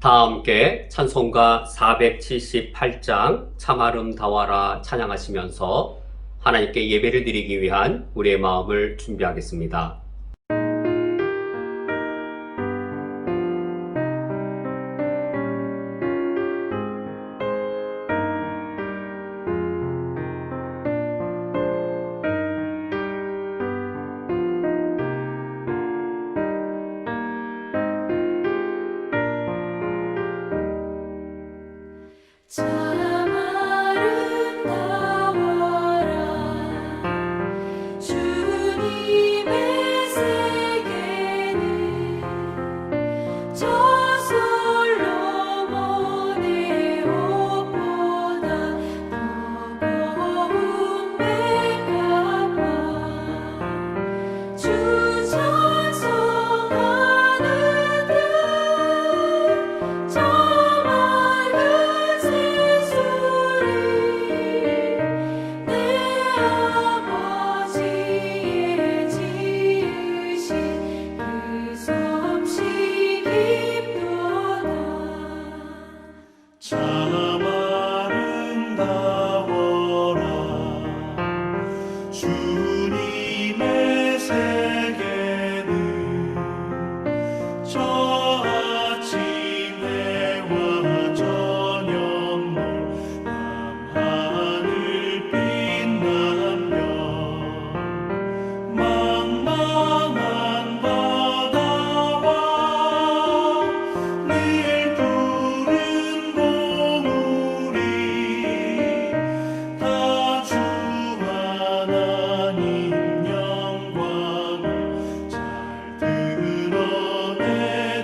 다 함께 찬송가 478장 참 아름다워라 찬양하시면서 하나님께 예배를 드리기 위한 우리의 마음을 준비하겠습니다. 참 아름다워라 주님의 세계는 저 솔로몬의 옷보다 더 고운 백합화 주 찬송하는 듯 주님의 세계는 저 아침 해와 저녁 밤하늘 빛나며茫茫한 바다와 늘 푸른 봉우리 다 주 하나님 영광을 잘 드러내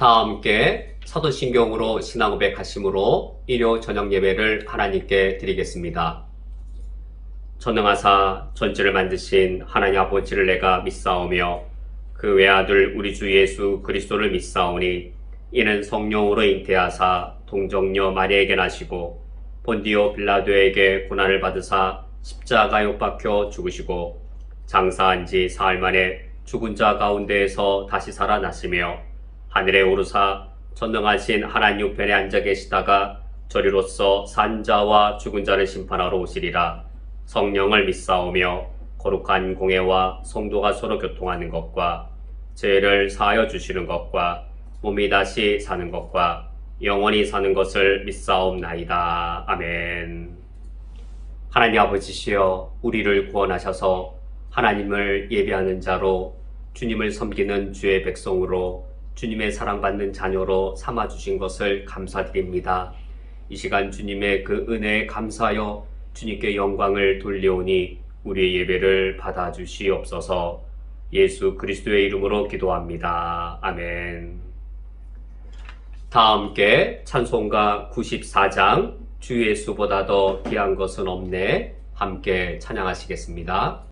다 함께 사도신경으로 신앙고백 하심으로 일요 저녁 예배를 하나님께 드리겠습니다. 전능하사 전지를 만드신 하나님 아버지를 내가 믿사오며 그 외아들 우리 주 예수 그리스도를 믿사오니 이는 성령으로 잉태하사 동정녀 마리아에게 나시고 본디오 빌라도에게 고난을 받으사 십자가에 못 박혀 죽으시고 장사한 지 사흘 만에 죽은 자 가운데에서 다시 살아나시며 하늘에 오르사 전능하신 하나님 우편에 앉아 계시다가 저리로서 산 자와 죽은 자를 심판하러 오시리라. 성령을 믿사오며 거룩한 공회와 성도가 서로 교통하는 것과 죄를 사하여 주시는 것과 몸이 다시 사는 것과 영원히 사는 것을 믿사옵나이다. 아멘. 하나님 아버지시여, 우리를 구원하셔서 하나님을 예배하는 자로, 주님을 섬기는 주의 백성으로, 주님의 사랑받는 자녀로 삼아주신 것을 감사드립니다. 이 시간 주님의 그 은혜에 감사하여 주님께 영광을 돌려오니 우리의 예배를 받아주시옵소서. 예수 그리스도의 이름으로 기도합니다. 아멘. 다 함께 찬송가 94장 주 예수보다 더 귀한 것은 없네 함께 찬양하시겠습니다.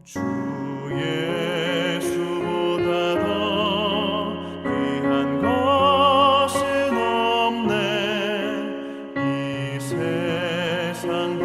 주 예수보다 더 귀한 것은 없네 이 세상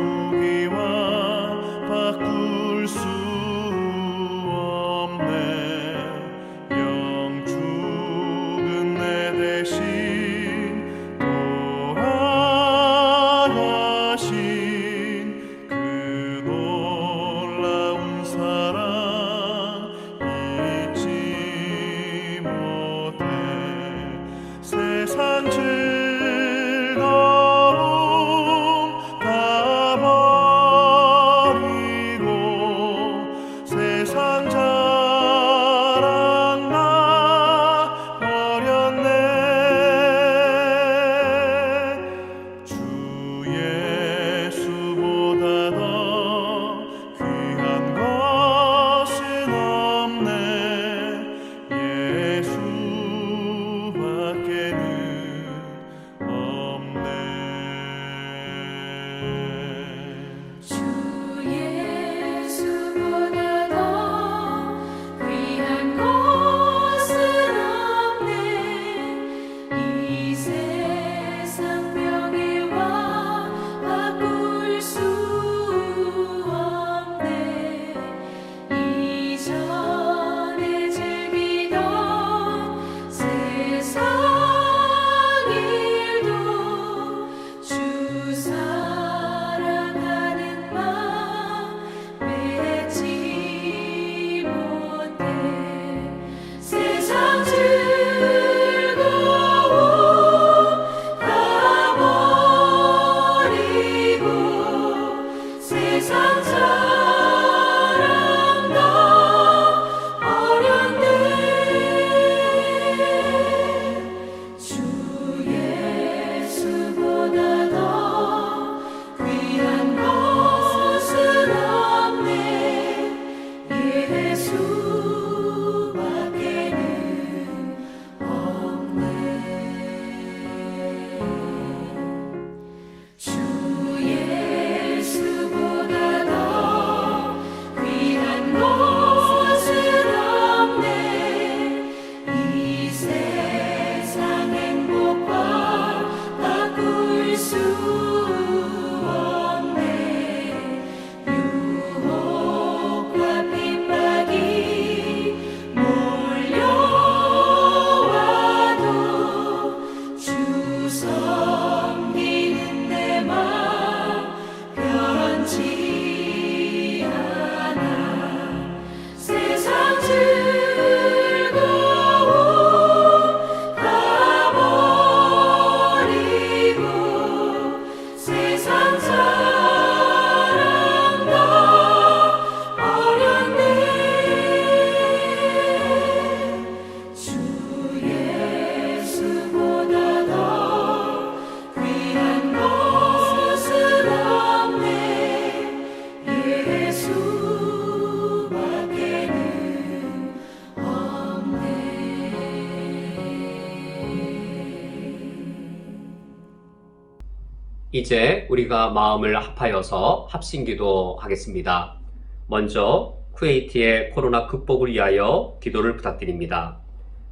이제 우리가 마음을 합하여서 합심기도 하겠습니다. 먼저 쿠웨이트의 코로나 극복을 위하여 기도를 부탁드립니다.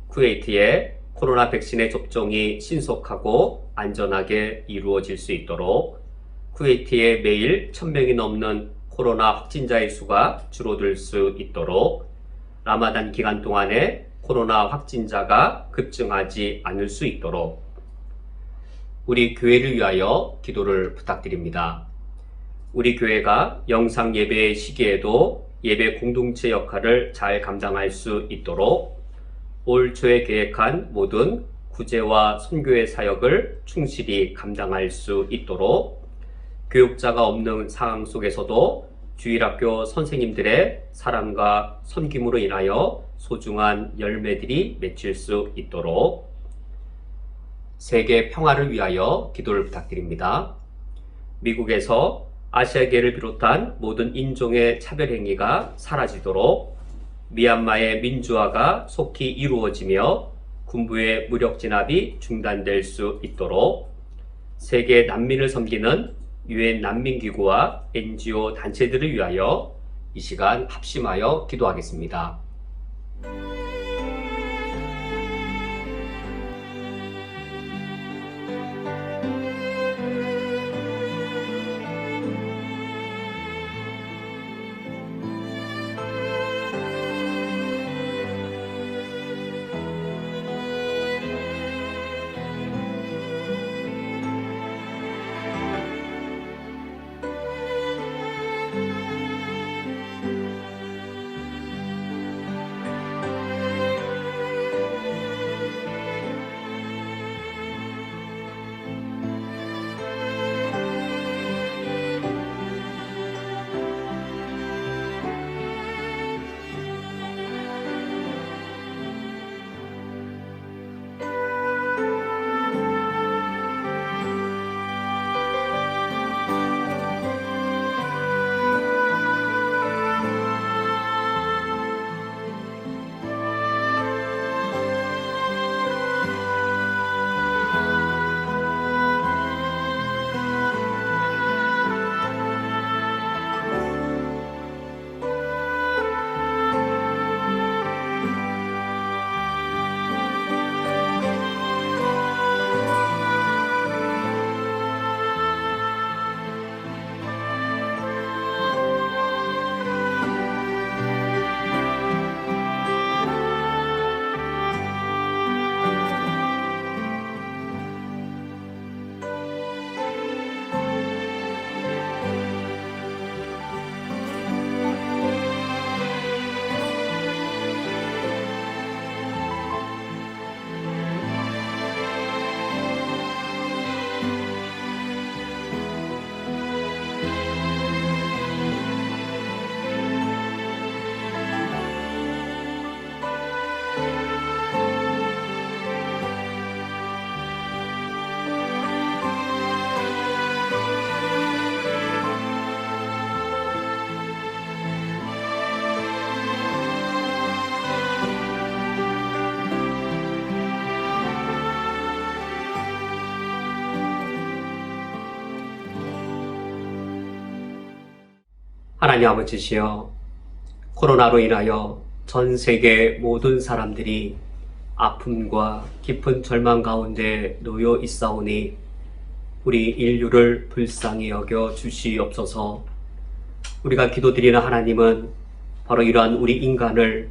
쿠웨이트의 코로나 백신의 접종이 신속하고 안전하게 이루어질 수 있도록 쿠웨이트에 매일 1000명이 넘는 코로나 확진자의 수가 줄어들 수 있도록 라마단 기간 동안에 코로나 확진자가 급증하지 않을 수 있도록 우리 교회를 위하여 기도를 부탁드립니다. 우리 교회가 영상 예배의 시기에도 예배 공동체 역할을 잘 감당할 수 있도록 올 초에 계획한 모든 구제와 선교의 사역을 충실히 감당할 수 있도록 교육자가 없는 상황 속에서도 주일학교 선생님들의 사랑과 섬김으로 인하여 소중한 열매들이 맺힐 수 있도록 세계 평화를 위하여 기도를 부탁드립니다. 미국에서 아시아계를 비롯한 모든 인종의 차별 행위가 사라지도록 미얀마의 민주화가 속히 이루어지며 군부의 무력 진압이 중단될 수 있도록 세계 난민을 섬기는 유엔 난민기구와 NGO 단체들을 위하여 이 시간 합심하여 기도하겠습니다. 하나님 아버지시여, 코로나로 인하여 전 세계 모든 사람들이 아픔과 깊은 절망 가운데 놓여 있사오니 우리 인류를 불쌍히 여겨 주시옵소서. 우리가 기도드리는 하나님은 바로 이러한 우리 인간을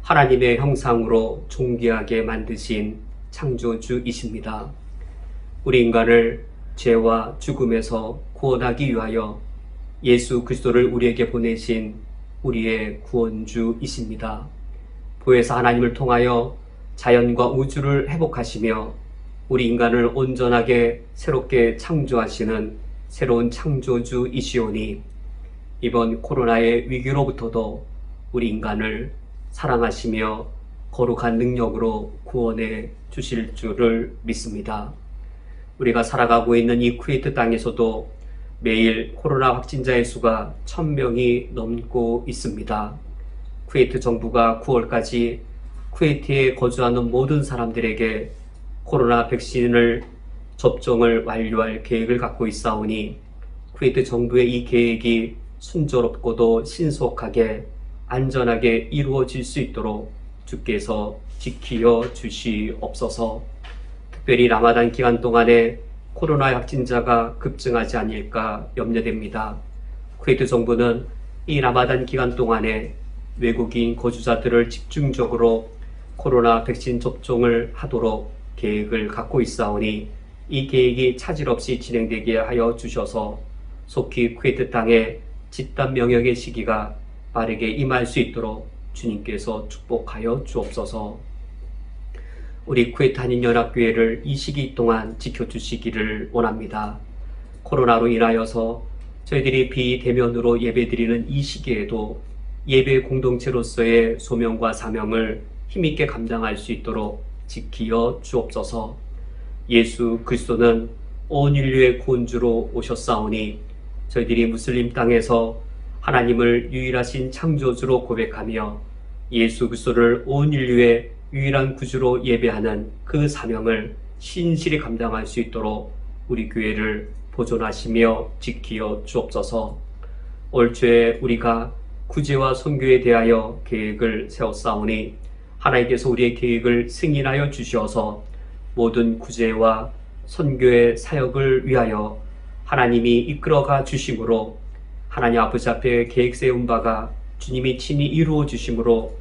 하나님의 형상으로 존귀하게 만드신 창조주이십니다. 우리 인간을 죄와 죽음에서 구원하기 위하여 예수 그리스도를 우리에게 보내신 우리의 구원주이십니다. 보혜사 하나님을 통하여 자연과 우주를 회복하시며 우리 인간을 온전하게 새롭게 창조하시는 새로운 창조주이시오니 이번 코로나의 위기로부터도 우리 인간을 사랑하시며 거룩한 능력으로 구원해 주실 줄을 믿습니다. 우리가 살아가고 있는 이 쿠웨이트 땅에서도 매일 코로나 확진자의 수가 1000명이 넘고 있습니다. 쿠웨이트 정부가 9월까지 쿠웨이트에 거주하는 모든 사람들에게 코로나 백신을 접종을 완료할 계획을 갖고 있사오니 쿠웨이트 정부의 이 계획이 순조롭고도 신속하게 안전하게 이루어질 수 있도록 주께서 지키어 주시옵소서. 특별히 라마단 기간 동안에 코로나 확진자가 급증하지 않을까 염려됩니다. 쿠웨이트 정부는 이 라마단 기간 동안에 외국인 거주자들을 집중적으로 코로나 백신 접종을 하도록 계획을 갖고 있사오니 이 계획이 차질 없이 진행되게 하여 주셔서 속히 쿠웨이트 땅에 집단 명역의 시기가 빠르게 임할 수 있도록 주님께서 축복하여 주옵소서. 우리 쿠웨이트 한인연합교회를 이 시기 동안 지켜주시기를 원합니다. 코로나로 인하여서 저희들이 비대면으로 예배드리는 이 시기에도 예배 공동체로서의 소명과 사명을 힘있게 감당할 수 있도록 지키어 주옵소서. 예수 그리스도는 온 인류의 구원주로 오셨사오니 저희들이 무슬림 땅에서 하나님을 유일하신 창조주로 고백하며 예수 그리스도를 온 인류의 유일한 구주로 예배하는 그 사명을 신실히 감당할 수 있도록 우리 교회를 보존하시며 지키어 주옵소서. 올 초에 우리가 구제와 선교에 대하여 계획을 세웠사오니 하나님께서 우리의 계획을 승인하여 주시어서 모든 구제와 선교의 사역을 위하여 하나님이 이끌어가 주심으로 하나님 아버지 앞에 계획 세운 바가 주님이 친히 이루어 주심으로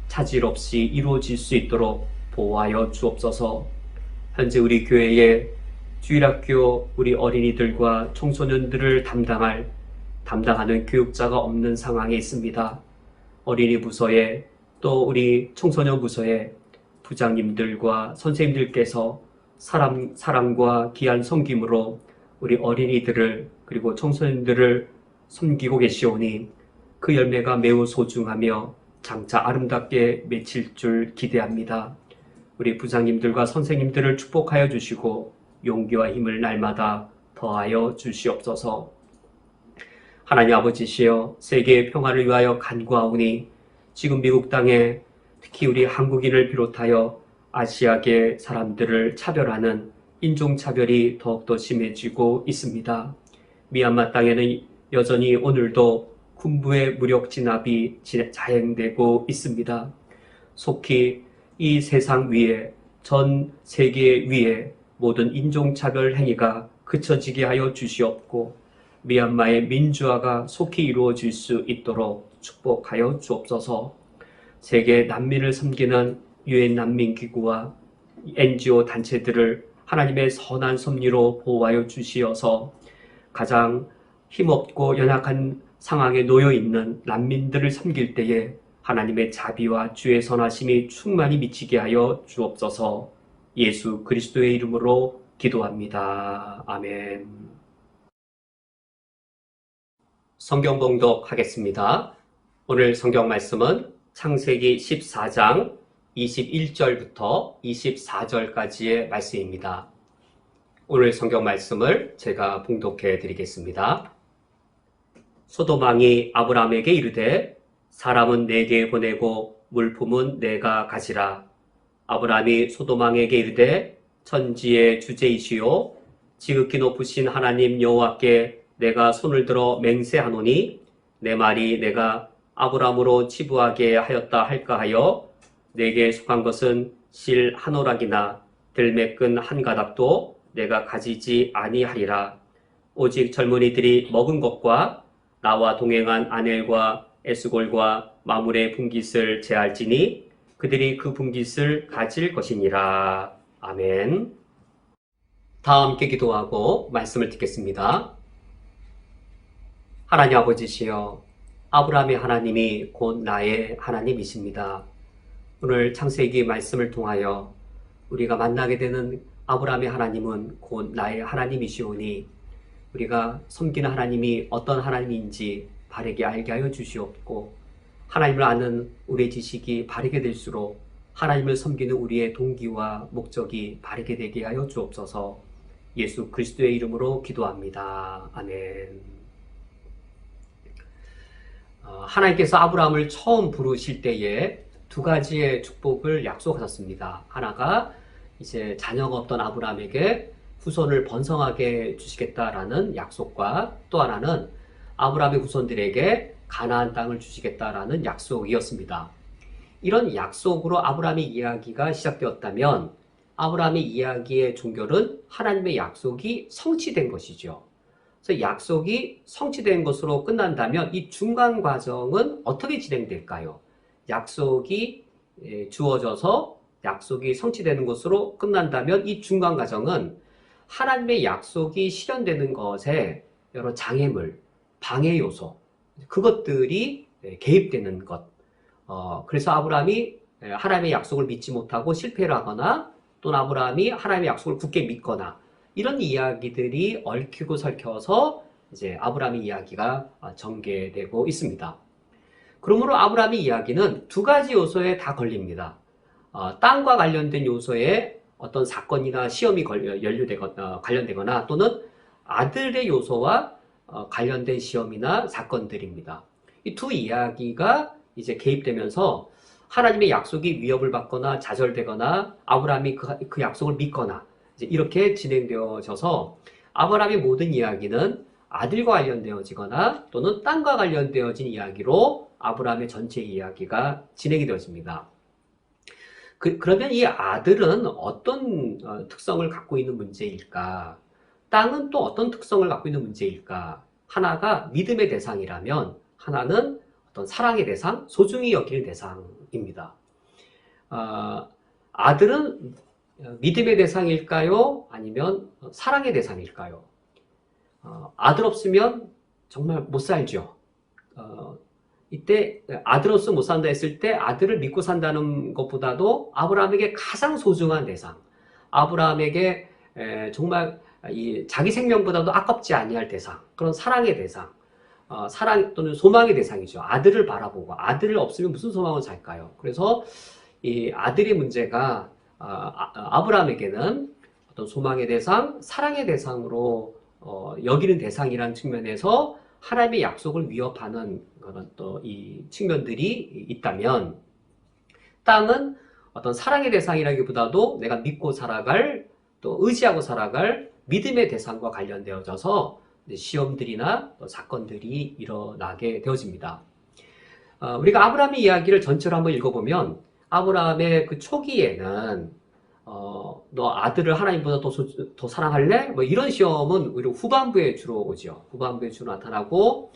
차질 없이 이루어질 수 있도록 보호하여 주옵소서. 현재 우리 교회에 주일학교 우리 어린이들과 청소년들을 담당하는 교육자가 없는 상황에 있습니다. 어린이 부서에 또 우리 청소년 부서에 부장님들과 선생님들께서 사랑과 귀한 섬김으로 우리 어린이들을 그리고 청소년들을 섬기고 계시오니 그 열매가 매우 소중하며 장차 아름답게 맺힐 줄 기대합니다. 우리 부장님들과 선생님들을 축복하여 주시고 용기와 힘을 날마다 더하여 주시옵소서. 하나님 아버지시여, 세계의 평화를 위하여 간구하오니 지금 미국 땅에 특히 우리 한국인을 비롯하여 아시아계 사람들을 차별하는 인종차별이 더욱더 심해지고 있습니다. 미얀마 땅에는 여전히 오늘도 군부의 무력 진압이 자행되고 있습니다. 속히 이 세상 위에, 전 세계 위에 모든 인종차별 행위가 그쳐지게 하여 주시옵고 미얀마의 민주화가 속히 이루어질 수 있도록 축복하여 주옵소서. 세계 난민을 섬기는 유엔 난민기구와 NGO 단체들을 하나님의 선한 섭리로 보호하여 주시어서 가장 힘없고 연약한 상황에 놓여 있는 난민들을 섬길 때에 하나님의 자비와 주의 선하심이 충만히 미치게 하여 주옵소서. 예수 그리스도의 이름으로 기도합니다. 아멘. 성경 봉독하겠습니다. 오늘 성경 말씀은 창세기 14장 21절부터 24절까지의 말씀입니다. 오늘 성경 말씀을 제가 봉독해 드리겠습니다. 소돔 왕이 아브라함에게 이르되 사람은 내게 보내고 물품은 내가 가지라. 아브라함이 소돔 왕에게 이르되 천지의 주제이시오 지극히 높으신 하나님 여호와께 내가 손을 들어 맹세하노니 내 말이 내가 아브라함으로 치부하게 하였다 할까 하여 내게 속한 것은 실 한 오락이나 들매끈 한 가닥도 내가 가지지 아니하리라. 오직 젊은이들이 먹은 것과 나와 동행한 아넬과 에스골과 마물의 분깃을 제할지니 그들이 그 분깃을 가질 것이니라. 아멘. 다 함께 기도하고 말씀을 듣겠습니다. 하나님 아버지시여, 아브라함의 하나님이 곧 나의 하나님이십니다. 오늘 창세기 말씀을 통하여 우리가 만나게 되는 아브라함의 하나님은 곧 나의 하나님이시오니 우리가 섬기는 하나님이 어떤 하나님인지 바르게 알게 하여 주시옵고 하나님을 아는 우리의 지식이 바르게 될수록 하나님을 섬기는 우리의 동기와 목적이 바르게 되게 하여 주옵소서. 예수 그리스도의 이름으로 기도합니다. 아멘. 하나님께서 아브라함을 처음 부르실 때에 두 가지의 축복을 약속하셨습니다. 하나가 이제 자녀가 없던 아브라함에게 후손을 번성하게 주시겠다라는 약속과 또 하나는 아브라함의 후손들에게 가나안 땅을 주시겠다라는 약속이었습니다. 이런 약속으로 아브라함의 이야기가 시작되었다면 아브라함의 이야기의 종결은 하나님의 약속이 성취된 것이죠. 그래서 약속이 성취된 것으로 끝난다면 이 중간 과정은 어떻게 진행될까요? 약속이 주어져서 약속이 성취되는 것으로 끝난다면 이 중간 과정은 하나님의 약속이 실현되는 것에 여러 장애물, 방해 요소, 그것들이 개입되는 것. 그래서 아브라함이 하나님의 약속을 믿지 못하고 실패를 하거나 또는 아브라함이 하나님의 약속을 굳게 믿거나 이런 이야기들이 얽히고 설켜서 이제 아브라함의 이야기가 전개되고 있습니다. 그러므로 아브라함의 이야기는 두 가지 요소에 다 걸립니다. 땅과 관련된 요소에 어떤 사건이나 시험이 관련되거나 또는 아들의 요소와 관련된 시험이나 사건들입니다. 이 두 이야기가 이제 개입되면서 하나님의 약속이 위협을 받거나 좌절되거나 아브라함이 그 약속을 믿거나 이제 이렇게 진행되어져서 아브라함의 모든 이야기는 아들과 관련되어지거나 또는 땅과 관련되어진 이야기로 아브라함의 전체 이야기가 진행이 되어집니다. 그러면 이 아들은 어떤 특성을 갖고 있는 문제일까? 땅은 또 어떤 특성을 갖고 있는 문제일까? 하나가 믿음의 대상이라면 하나는 어떤 사랑의 대상, 소중히 여길 대상입니다. 아들은 믿음의 대상일까요? 아니면 사랑의 대상일까요? 아들 없으면 정말 못 살죠. 이때 아들로서 못 산다 했을 때 아들을 믿고 산다는 것보다도 아브라함에게 가장 소중한 대상, 아브라함에게 정말 자기 생명보다도 아깝지 아니할 대상, 그런 사랑의 대상, 사랑 또는 소망의 대상이죠. 아들을 바라보고 아들을 없으면 무슨 소망을 살까요? 그래서 이 아들의 문제가 아브라함에게는 어떤 소망의 대상, 사랑의 대상으로 여기는 대상이라는 측면에서 하나님의 약속을 위협하는 그런 또 이 측면들이 있다면 땅은 어떤 사랑의 대상이라기보다도 내가 믿고 살아갈 또 의지하고 살아갈 믿음의 대상과 관련되어져서 시험들이나 사건들이 일어나게 되어집니다. 우리가 아브라함의 이야기를 전체로 한번 읽어보면 아브라함의 그 초기에는 너 아들을 하나님보다 더 사랑할래? 뭐 이런 시험은 오히려 후반부에 주로 오죠. 후반부에 주로 나타나고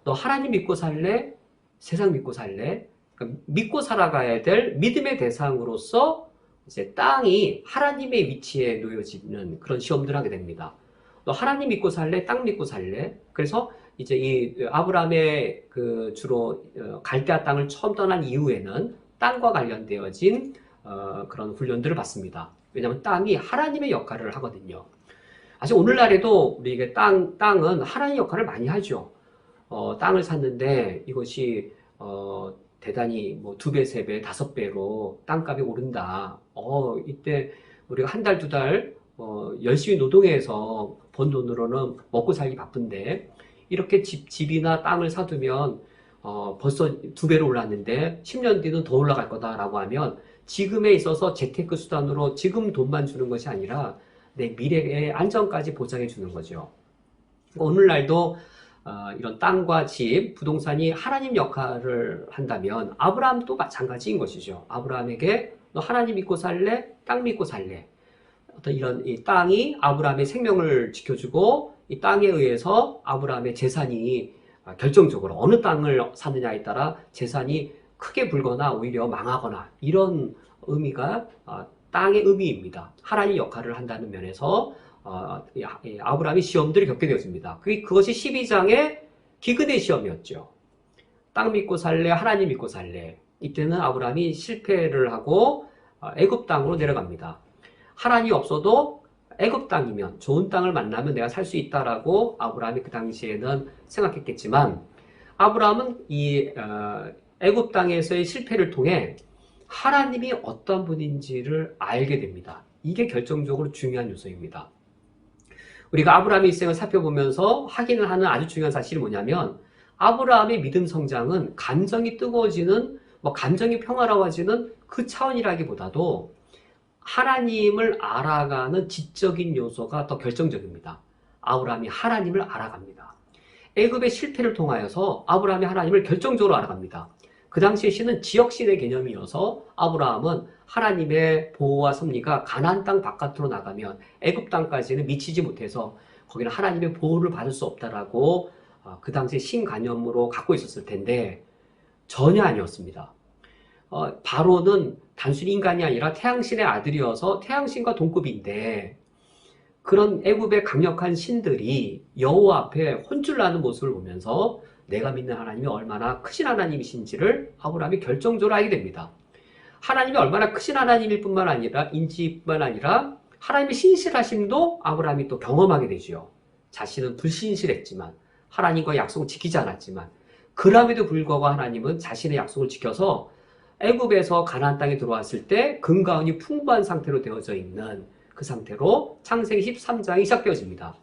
너 하나님 믿고 살래? 세상 믿고 살래? 그러니까 믿고 살아가야 될 믿음의 대상으로서 이제 땅이 하나님의 위치에 놓여지는 그런 시험들을 하게 됩니다. 너 하나님 믿고 살래? 땅 믿고 살래? 그래서 이제 이 아브라함의 그 주로 갈대아 땅을 처음 떠난 이후에는 땅과 관련되어진 그런 훈련들을 받습니다. 왜냐하면 땅이 하나님의 역할을 하거든요. 아직 오늘날에도 우리에게 땅은 하나님의 역할을 많이 하죠. 땅을 샀는데 이것이 대단히 뭐 2배, 3배, 5배로 땅값이 오른다. 이때 우리가 한 달, 2달 열심히 노동해서 번 돈으로는 먹고 살기 바쁜데 이렇게 집이나 땅을 사두면 벌써 2배로 올랐는데 10년 뒤는 더 올라갈 거다라고 하면 지금에 있어서 재테크 수단으로 지금 돈만 주는 것이 아니라 내 미래의 안정까지 보장해 주는 거죠. 오늘날도 이런 땅과 집, 부동산이 하나님 역할을 한다면 아브라함도 마찬가지인 것이죠. 아브라함에게 너 하나님 믿고 살래? 땅 믿고 살래? 어떤 이런 이 땅이 아브라함의 생명을 지켜주고 이 땅에 의해서 아브라함의 재산이 결정적으로 어느 땅을 사느냐에 따라 재산이 크게 불거나 오히려 망하거나 이런 의미가 땅의 의미입니다. 하나님 역할을 한다는 면에서 아브라함이 시험들을 겪게 되었습니다. 그것이 12장의 기근의 시험이었죠. 땅 믿고 살래, 하나님 믿고 살래. 이때는 아브라함이 실패를 하고 애굽 땅으로 내려갑니다. 하나님이 없어도 애굽 땅이면 좋은 땅을 만나면 내가 살 수 있다라고 아브라함이 그 당시에는 생각했겠지만 아브라함은 이 애굽 땅에서의 실패를 통해 하나님이 어떤 분인지를 알게 됩니다. 이게 결정적으로 중요한 요소입니다. 우리가 아브라함의 일생을 살펴보면서 확인을 하는 아주 중요한 사실이 뭐냐면 아브라함의 믿음 성장은 감정이 뜨거워지는 감정이 평화로워지는 그 차원이라기보다도 하나님을 알아가는 지적인 요소가 더 결정적입니다. 아브라함이 하나님을 알아갑니다. 애굽의 실패를 통하여서 아브라함이 하나님을 결정적으로 알아갑니다. 그 당시의 신은 지역신의 개념이어서 아브라함은 하나님의 보호와 섭리가 가나안 땅 바깥으로 나가면 애굽 땅까지는 미치지 못해서 거기는 하나님의 보호를 받을 수 없다라고 그 당시에 신관념으로 갖고 있었을 텐데 전혀 아니었습니다. 바로는 단순히 인간이 아니라 태양신의 아들이어서 태양신과 동급인데 그런 애굽의 강력한 신들이 여호와 앞에 혼쭐나는 모습을 보면서 내가 믿는 하나님이 얼마나 크신 하나님이신지를 아브라함이 결정적으로 알게 됩니다. 하나님이 얼마나 크신 하나님일 뿐만 아니라 인지뿐만 아니라 하나님의 신실하심도 아브라함이 또 경험하게 되죠. 자신은 불신실했지만 하나님과 약속을 지키지 않았지만 그럼에도 불구하고 하나님은 자신의 약속을 지켜서 애굽에서 가나안 땅에 들어왔을 때 금가은이 풍부한 상태로 되어져 있는 그 상태로 창세기 13장이 시작되어집니다.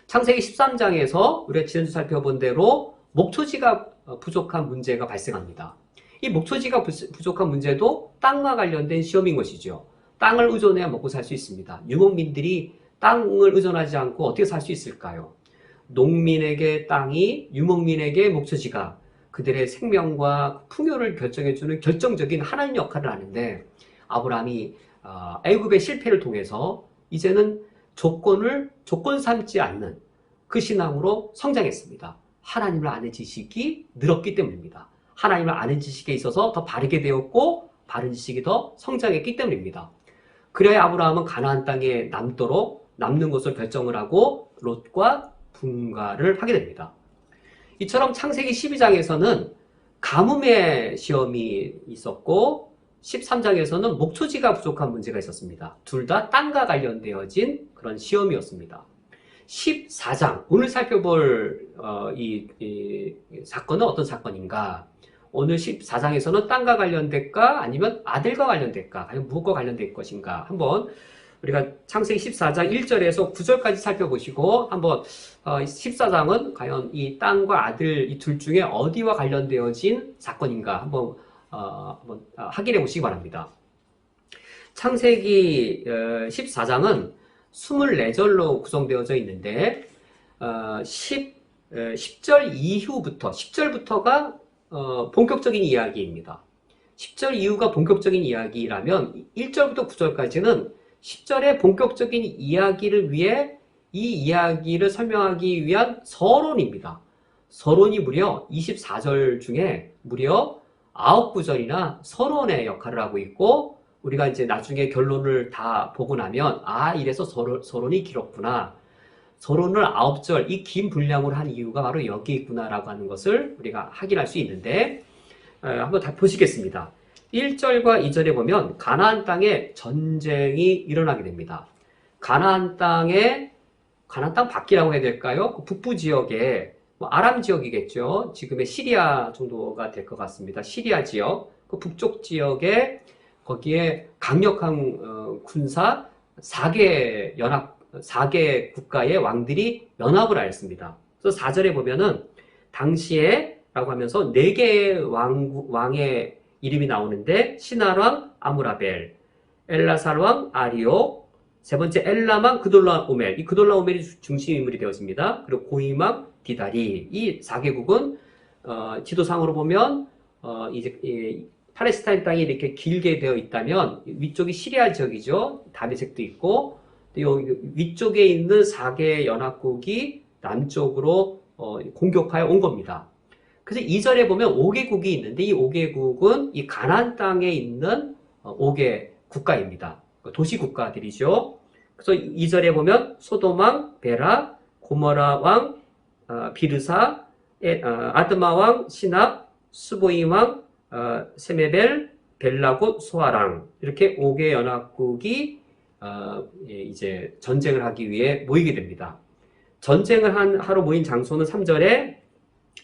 창세기 13장에서 우리가 지난주 살펴본 대로 목초지가 부족한 문제가 발생합니다. 이 목초지가 부족한 문제도 땅과 관련된 시험인 것이죠. 땅을 의존해야 먹고 살 수 있습니다. 유목민들이 땅을 의존하지 않고 어떻게 살 수 있을까요? 농민에게 땅이 유목민에게 목초지가 그들의 생명과 풍요를 결정해주는 결정적인 하나님 역할을 하는데 아브라함이 애굽의 실패를 통해서 이제는 조건 삼지 않는 그 신앙으로 성장했습니다. 하나님을 아는 지식이 늘었기 때문입니다. 하나님을 아는 지식에 있어서 더 바르게 되었고 바른 지식이 더 성장했기 때문입니다. 그래야 아브라함은 가나안 땅에 남는 것을 결정을 하고 롯과 분가를 하게 됩니다. 이처럼 창세기 12장에서는 가뭄의 시험이 있었고 13장에서는 목초지가 부족한 문제가 있었습니다. 둘 다 땅과 관련되어진 그런 시험이었습니다. 14장, 오늘 살펴볼 이 사건은 어떤 사건인가? 오늘 14장에서는 땅과 관련될까? 아니면 아들과 관련될까? 과연 무엇과 관련될 것인가? 한번 우리가 창세기 14장 1절에서 9절까지 살펴보시고 한번 14장은 과연 이 땅과 아들 이 둘 중에 어디와 관련되어진 사건인가? 한번 확인해 보시기 바랍니다. 창세기 14장은 24절로 구성되어져 있는데 10절 이후부터 10절부터가 본격적인 이야기입니다. 10절 이후가 본격적인 이야기라면 1절부터 9절까지는 10절의 본격적인 이야기를 위해 이 이야기를 설명하기 위한 서론입니다. 서론이 무려 24절 중에 무려 9구절이나 서론의 역할을 하고 있고 우리가 이제 나중에 결론을 다 보고 나면 이래서 서론이 길었구나. 서론을 9절 이 긴 분량으로 한 이유가 바로 여기 있구나라고 하는 것을 우리가 확인할 수 있는데 한번 다 보시겠습니다. 1절과 2절에 보면 가나안 땅에 전쟁이 일어나게 됩니다. 가나안 땅 밖이라고 해야 될까요? 그 북부 지역에 아람 지역이겠죠. 지금의 시리아 정도가 될 것 같습니다. 시리아 지역, 그 북쪽 지역에 거기에 강력한 군사 4개 국가의 왕들이 연합을 하였습니다. 그래서 4절에 보면은 당시에라고 하면서 4개의 왕의 이름이 나오는데 시날왕 아무라벨, 엘라살 왕 아리옥, 세 번째 엘람왕 그돌라오멜, 이 그돌라오멜이 중심 인물이 되었습니다. 그리고 고임왕 디다리, 이 4개국은 지도상으로 보면 이제 팔레스타인 땅이 이렇게 길게 되어 있다면 위쪽이 시리아 지역이죠. 다메섹도 있고 또 위쪽에 있는 4개 연합국이 남쪽으로 공격하여 온 겁니다. 그래서 2절에 보면 5개국이 있는데 이 5개국은 이 가나안 땅에 있는 5개 국가입니다. 도시 국가들이죠. 그래서 2절에 보면 소돔왕 베라, 고모라 왕 비르사, 아드마 왕 시납, 스보임 왕 세메벨, 벨라곳, 소아랑 이렇게 5개 연합국이 이제 전쟁을 하기 위해 모이게 됩니다. 전쟁을 하러 모인 장소는 3절에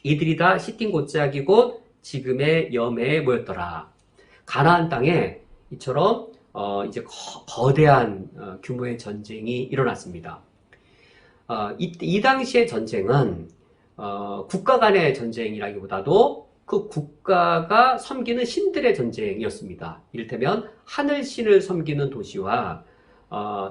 이들이 다 시팀 곧지아기 곧 지금의 여매에 모였더라. 가나안 땅에 이처럼 이제 거대한 규모의 전쟁이 일어났습니다. 이 당시의 전쟁은 국가 간의 전쟁이라기보다도 그 국가가 섬기는 신들의 전쟁이었습니다. 이를테면 하늘신을 섬기는 도시와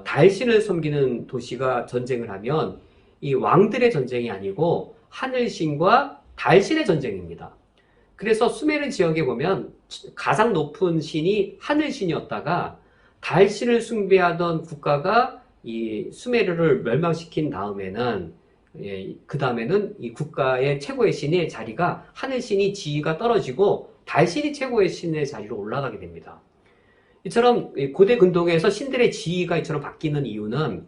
달신을 섬기는 도시가 전쟁을 하면 이 왕들의 전쟁이 아니고 하늘신과 달신의 전쟁입니다. 그래서 수메르 지역에 보면 가장 높은 신이 하늘신이었다가 달신을 숭배하던 국가가 이 수메르를 멸망시킨 다음에는 그 다음에는 이 국가의 최고의 신의 자리가 하늘신이 지위가 떨어지고 달신이 최고의 신의 자리로 올라가게 됩니다. 이처럼 고대 근동에서 신들의 지위가 이처럼 바뀌는 이유는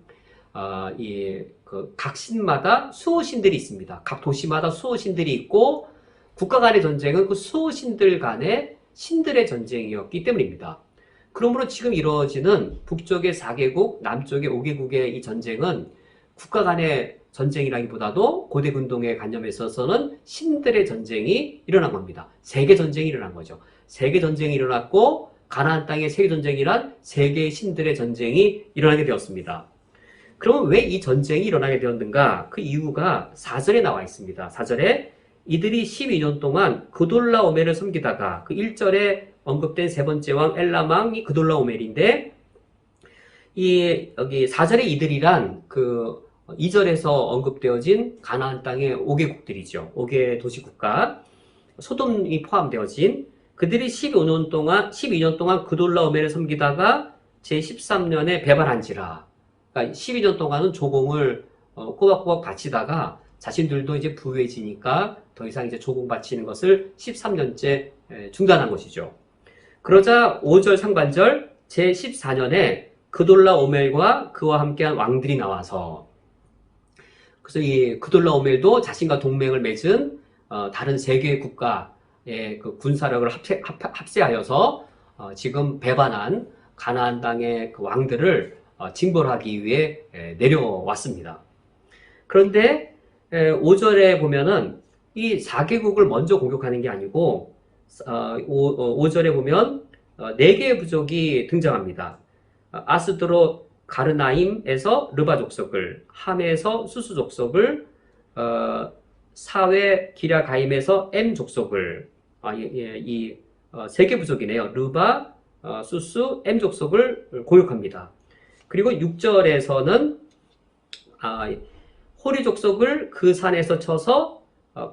각 신마다 수호신들이 있습니다. 각 도시마다 수호신들이 있고 국가 간의 전쟁은 그 수호신들 간의 신들의 전쟁이었기 때문입니다. 그러므로 지금 이루어지는 북쪽의 4개국, 남쪽의 5개국의 이 전쟁은 국가 간의 전쟁이라기보다도 고대 근동의 관념에 있어서는 신들의 전쟁이 일어난 겁니다. 세계 전쟁이 일어난 거죠. 세계 전쟁이 일어났고 가나안 땅의 세계 전쟁이란 세계의 신들의 전쟁이 일어나게 되었습니다. 그러면 왜 이 전쟁이 일어나게 되었는가? 그 이유가 4절에 나와 있습니다. 4절에 이들이 12년 동안 그돌라오멜을 섬기다가 그 1절에 언급된 세 번째 왕 엘람왕이 그돌라오멜인데 여기 4절의 이들이란 그 2절에서 언급되어진 가나안 땅의 5개국들이죠. 5개 도시국가, 소돔이 포함되어진 그들이 12년 동안 그돌라오멜을 섬기다가 제13년에 배반한지라. 그러니까 12년 동안은 조공을 꼬박꼬박 바치다가 자신들도 이제 부유해지니까 더 이상 이제 조공 바치는 것을 13년째 중단한 것이죠. 그러자 5절 상반절 제14년에 그돌라오멜과 그와 함께한 왕들이 나와서 그래서 이 그돌라오멜도 자신과 동맹을 맺은 다른 세계 국가의 그 군사력을 합세하여서 지금 배반한 가나안 땅의 그 왕들을 징벌하기 위해 내려왔습니다. 그런데 5절에 보면은 이 4개국을 먼저 공격하는 게 아니고 5절에 보면 4개의 부족이 등장합니다. 아스드로 가르나임에서 르바 족속을, 함에서 수수 족속을, 사회 기랴가임에서 엠 족속을, 이 3개 부족이네요. 르바, 수수, 엠 족속을 공격합니다. 그리고 6절에서는 호리 족속을 그 산에서 쳐서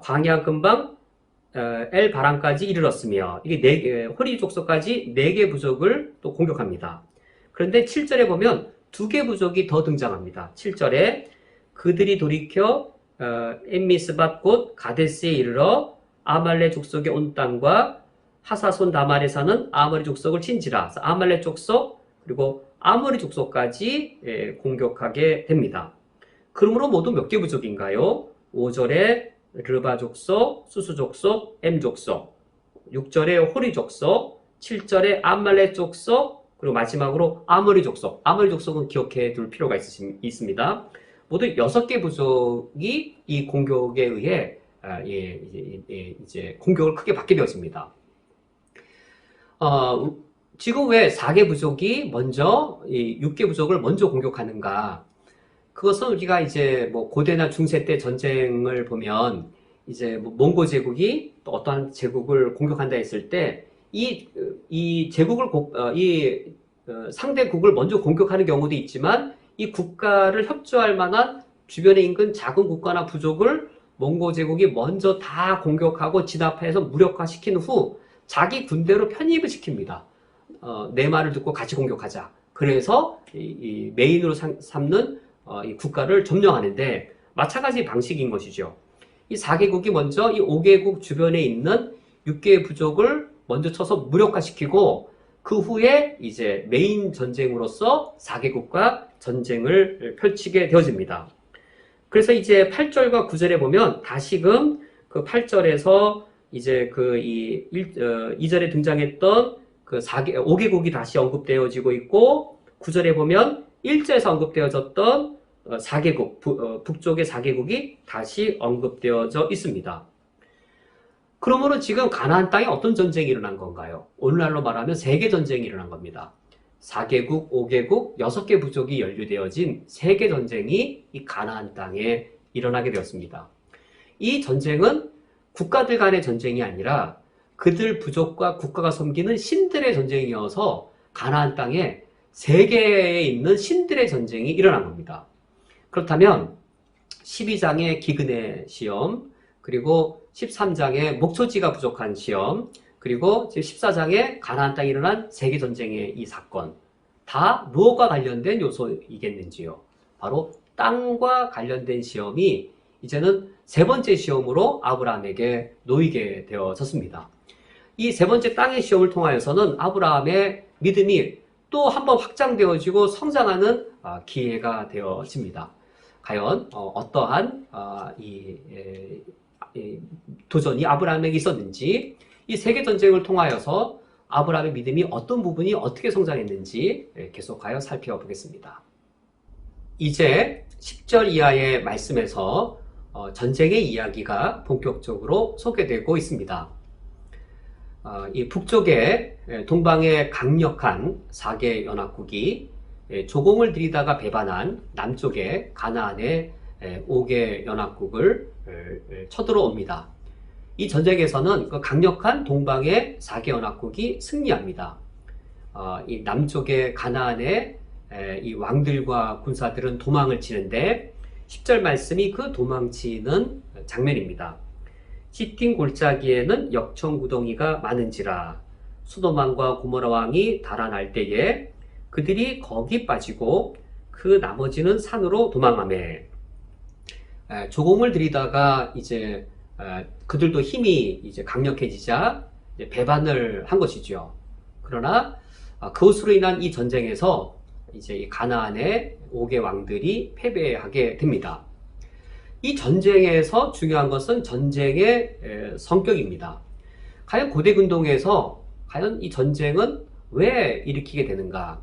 광야 근방 엘 바람까지 이르렀으며 이게 호리 족속까지 4개 부족을 또 공격합니다. 그런데 7절에 보면 2개 부족이 더 등장합니다. 7절에 그들이 돌이켜 엠미스밭 곧 가데스에 이르러 아말렉 족속의 온 땅과 하사손 다말에 사는 아모리 족속을 친지라. 아말렉 족속 그리고 아모리 족속까지 공격하게 됩니다. 그러므로 모두 몇 개 부족인가요? 5절에 르바 족속, 수수 족속, 엠 족속, 6절에 호리 족속, 7절에 아말렉 족속, 그리고 마지막으로 아모리 족속. 아모리 족속은 기억해 둘 필요가 있습니다. 모두 6개 부족이 이 공격에 의해 이제 공격을 크게 받게 되었습니다. 지금 왜 4개 부족이 먼저 이 6개 부족을 먼저 공격하는가? 그것은 우리가 이제 뭐 고대나 중세 때 전쟁을 보면 이제 뭐 몽고 제국이 또 어떠한 제국을 공격한다 했을 때 이 제국을 상대국을 먼저 공격하는 경우도 있지만 이 국가를 협조할 만한 주변에 인근 작은 국가나 부족을 몽고 제국이 먼저 다 공격하고 진압해서 무력화시킨 후 자기 군대로 편입을 시킵니다. 내 말을 듣고 같이 공격하자. 그래서 이 메인으로 삼는 이 국가를 점령하는데 마찬가지 방식인 것이죠. 이 4개국이 먼저 이 5개국 주변에 있는 6개의 부족을 먼저 쳐서 무력화시키고 그 후에 이제 메인 전쟁으로서 4개국과 전쟁을 펼치게 되어집니다. 그래서 이제 8절과 9절에 보면 다시금 그 8절에서 이제 그 2절에 등장했던 그 5개국이 다시 언급되어지고 있고 9절에 보면 1절에서 언급되어졌던 4개국, 북쪽의 4개국이 다시 언급되어져 있습니다. 그러므로 지금 가나안 땅에 어떤 전쟁이 일어난 건가요? 오늘날로 말하면 세계 전쟁이 일어난 겁니다. 4개국, 5개국, 6개 부족이 연루되어진 세계 전쟁이 이 가나안 땅에 일어나게 되었습니다. 이 전쟁은 국가들 간의 전쟁이 아니라 그들 부족과 국가가 섬기는 신들의 전쟁이어서 가나안 땅에 세계에 있는 신들의 전쟁이 일어난 겁니다. 그렇다면 12장의 기근의 시험, 그리고 13장의 목초지가 부족한 시험, 그리고 지금 14장에 가나안 땅에 일어난 세계 전쟁의 이 사건, 다 무엇과 관련된 요소이겠는지요? 바로 땅과 관련된 시험이 이제는 세 번째 시험으로 아브라함에게 놓이게 되어졌습니다. 이 세 번째 땅의 시험을 통하여서는 아브라함의 믿음이 또 한 번 확장되어지고 성장하는 기회가 되어집니다. 과연 어떠한 도전이 아브라함에게 있었는지, 이 세계 전쟁을 통하여서 아브라함의 믿음이 어떤 부분이 어떻게 성장했는지 계속하여 살펴보겠습니다. 이제 10절 이하의 말씀에서 전쟁의 이야기가 본격적으로 소개되고 있습니다. 이 북쪽에 동방의 강력한 4개 연합국이 조공을 들이다가 배반한 남쪽의 가나안의 5개 연합국을 쳐들어옵니다. 이 전쟁에서는 그 강력한 동방의 4개 연합국이 승리합니다. 이 남쪽의 가나안의 이 왕들과 군사들은 도망을 치는데 10절 말씀이 그 도망치는 장면입니다. 시틴 골짜기에는 역청구덩이가 많은지라 소돔왕과 고모라 왕이 달아날 때에 그들이 거기 빠지고 그 나머지는 산으로 도망하매, 조공을 들이다가 이제 그들도 힘이 이제 강력해지자 이제 배반을 한 것이죠. 그러나 그것으로 인한 이 전쟁에서 이제 이 가나안의 5개 왕들이 패배하게 됩니다. 이 전쟁에서 중요한 것은 전쟁의 성격입니다. 과연 고대 근동에서 과연 이 전쟁은 왜 일으키게 되는가?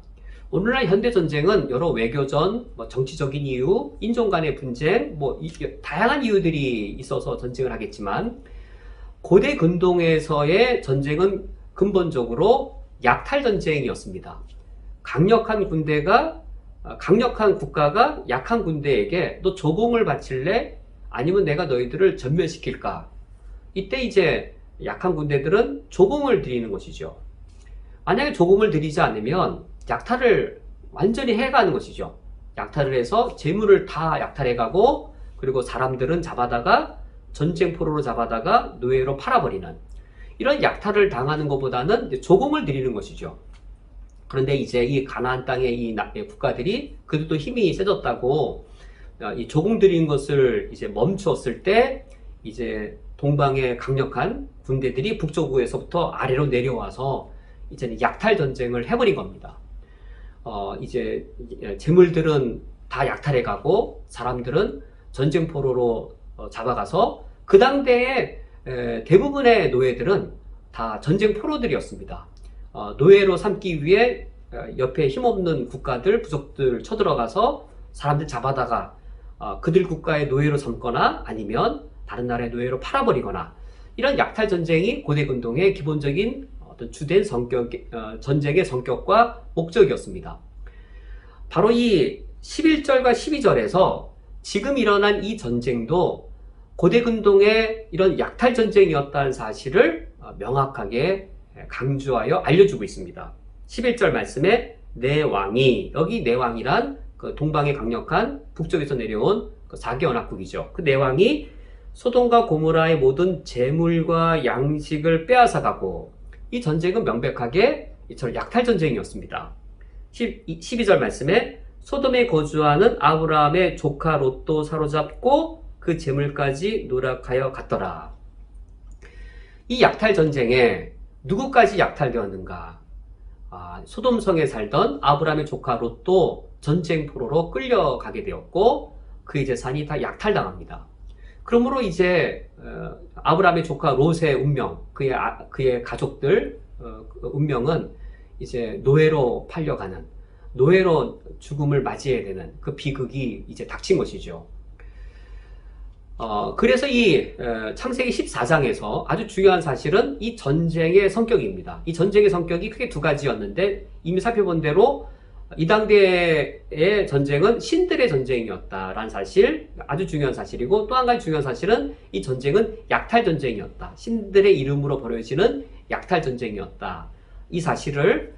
오늘날 현대 전쟁은 여러 외교전, 정치적인 이유, 인종 간의 분쟁, 다양한 이유들이 있어서 전쟁을 하겠지만, 고대 근동에서의 전쟁은 근본적으로 약탈 전쟁이었습니다. 강력한 국가가 약한 군대에게 너 조공을 바칠래? 아니면 내가 너희들을 전멸시킬까? 이때 이제 약한 군대들은 조공을 드리는 것이죠. 만약에 조공을 드리지 않으면 약탈을 완전히 해가는 것이죠. 약탈을 해서 재물을 다 약탈해가고, 그리고 사람들은 잡아다가 전쟁포로로 잡아다가 노예로 팔아버리는, 이런 약탈을 당하는 것보다는 이제 조공을 드리는 것이죠. 그런데 이제 이 가나안 땅의 이 국가들이 그들도 힘이 세졌다고 이 조공 드리는 것을 이제 멈추었을 때, 이제 동방의 강력한 군대들이 북쪽에서부터 아래로 내려와서 이제는 약탈 전쟁을 해버린 겁니다. 이제 재물들은 다 약탈해가고 사람들은 전쟁포로로 잡아가서 그 당대의 대부분의 노예들은 다 전쟁포로들이었습니다. 노예로 삼기 위해 옆에 힘없는 국가들, 부족들 쳐들어가서 사람들 잡아다가 그들 국가의 노예로 삼거나 아니면 다른 나라의 노예로 팔아버리거나, 이런 약탈 전쟁이 고대 근동의 기본적인 어떤 주된 전쟁의 성격과 목적이었습니다. 바로 이 11절과 12절에서 지금 일어난 이 전쟁도 고대 근동의 이런 약탈 전쟁이었다는 사실을 명확하게 강조하여 알려주고 있습니다. 11절 말씀에 내 왕이, 여기 내 왕이란 그 동방의 강력한 북쪽에서 내려온 그 4개 연합국이죠. 그 내 왕이 소돔과 고모라의 모든 재물과 양식을 빼앗아가고, 이 전쟁은 명백하게 이처럼 약탈 전쟁이었습니다. 12절 말씀에 소돔에 거주하는 아브라함의 조카 롯도 사로잡고 그 재물까지 노력하여 갔더라. 이 약탈 전쟁에 누구까지 약탈되었는가? 소돔성에 살던 아브라함의 조카 롯도 전쟁포로로 끌려가게 되었고, 그의 재산이 다 약탈당합니다. 그러므로 이제 아브라함의 조카 롯의 운명, 그의 가족들 운명은 이제 노예로 팔려가는, 노예로 죽음을 맞이해야 되는 그 비극이 이제 닥친 것이죠. 그래서 이 창세기 14장에서 아주 중요한 사실은 이 전쟁의 성격입니다. 이 전쟁의 성격이 크게 두 가지였는데, 이미 살펴본 대로 이 당대의 전쟁은 신들의 전쟁이었다라는 사실, 아주 중요한 사실이고, 또 한 가지 중요한 사실은 이 전쟁은 약탈 전쟁이었다. 신들의 이름으로 벌어지는 약탈 전쟁이었다. 이 사실을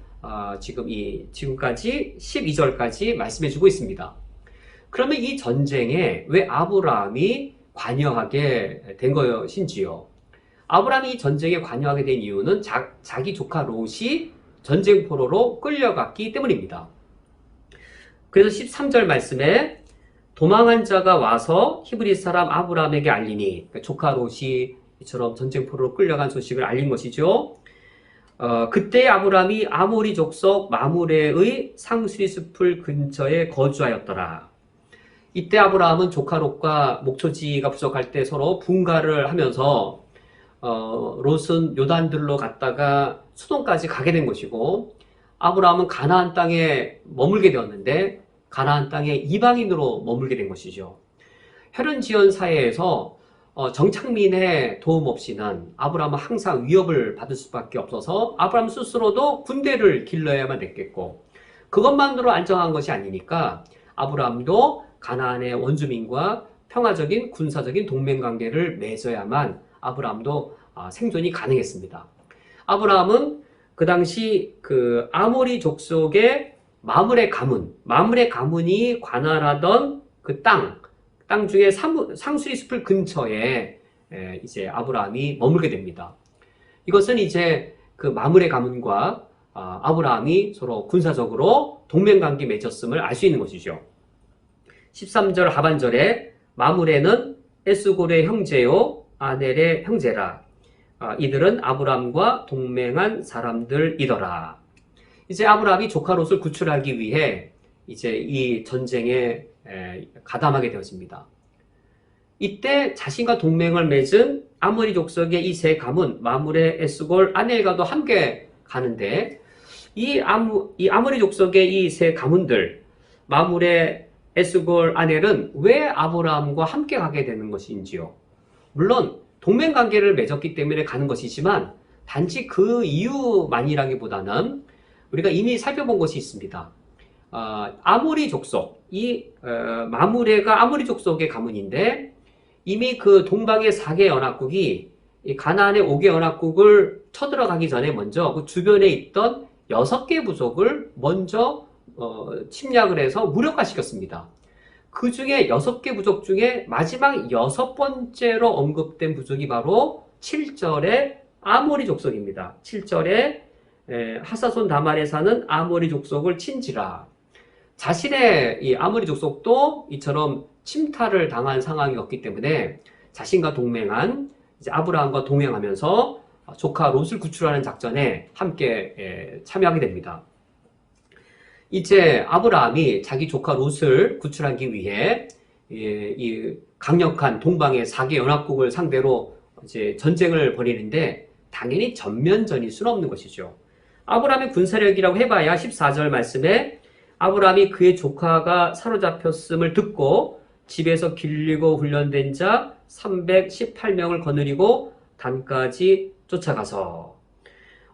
지금까지 12절까지 말씀해주고 있습니다. 그러면 이 전쟁에 왜 아브라함이 관여하게 된 것인지요? 아브라함이 이 전쟁에 관여하게 된 이유는 자기 조카 롯이 전쟁 포로로 끌려갔기 때문입니다. 그래서 13절 말씀에 도망한 자가 와서 히브리 사람 아브라함에게 알리니, 그러니까 조카 롯이 이처럼 전쟁 포로로 끌려간 소식을 알린 것이죠. 그때 아브라함이 아모리 족속 마므레의 상수리 숲을 근처에 거주하였더라. 이때 아브라함은 조카 롯과 목초지가 부족할 때 서로 분가를 하면서 롯은 요단들로 갔다가 수동까지 가게 된 것이고, 아브라함은 가나안 땅에 머물게 되었는데 가나안 땅에 이방인으로 머물게 된 것이죠. 혈연지연 사회에서 정착민의 도움 없이는 아브라함은 항상 위협을 받을 수밖에 없어서 아브라함 스스로도 군대를 길러야만 됐겠고, 그것만으로 안정한 것이 아니니까 아브라함도 가나안의 원주민과 평화적인 군사적인 동맹관계를 맺어야만 아브라함도 생존이 가능했습니다. 아브라함은 그 당시 그 아모리 족속의 마므레 가문이 관할하던 그 땅 중에 상수리 숲을 근처에 이제 아브라함이 머물게 됩니다. 이것은 이제 그 마므레 가문과 아브라함이 서로 군사적으로 동맹관계 맺었음을 알 수 있는 것이죠. 13절 하반절에 마므레는 에스골의 형제요 아넬의 형제라. 이들은 아브라함과 동맹한 사람들이더라. 이제 아브라함이 조카 롯을 구출하기 위해 이제 이 전쟁에 가담하게 되었습니다. 이때 자신과 동맹을 맺은 아모리 족속의 이 세 가문 마므레, 에스골, 아넬과도 함께 가는데, 이 아모리 족속의 이 세 가문들 마므레, 에스골, 아넬은 왜 아브라함과 함께 가게 되는 것인지요? 물론 동맹관계를 맺었기 때문에 가는 것이지만 단지 그 이유만이라기보다는 우리가 이미 살펴본 것이 있습니다. 아모리 족속, 마므레가 아모리 족속의 가문인데, 이미 그 동방의 4개 연합국이 이 가나안의 5개 연합국을 쳐들어가기 전에 먼저 그 주변에 있던 6개 부족을 먼저 침략을 해서 무력화시켰습니다. 그 중에 6개 부족 중에 마지막 6번째로 언급된 부족이 바로 7절의 아모리 족속입니다. 7절에 하사손 다말에 사는 아모리 족속을 친지라. 자신의 이 아모리 족속도 이처럼 침탈을 당한 상황이었기 때문에 자신과 동맹한 이제 아브라함과 동행하면서 조카 롯을 구출하는 작전에 함께 참여하게 됩니다. 이제 아브라함이 자기 조카 롯을 구출하기 위해 이 강력한 동방의 4개 연합국을 상대로 이제 전쟁을 벌이는데 당연히 전면전일 수는 없는 것이죠. 아브라함의 군사력이라고 해봐야 14절 말씀에 아브라함이 그의 조카가 사로잡혔음을 듣고 집에서 길리고 훈련된 자 318명을 거느리고 단까지 쫓아가서,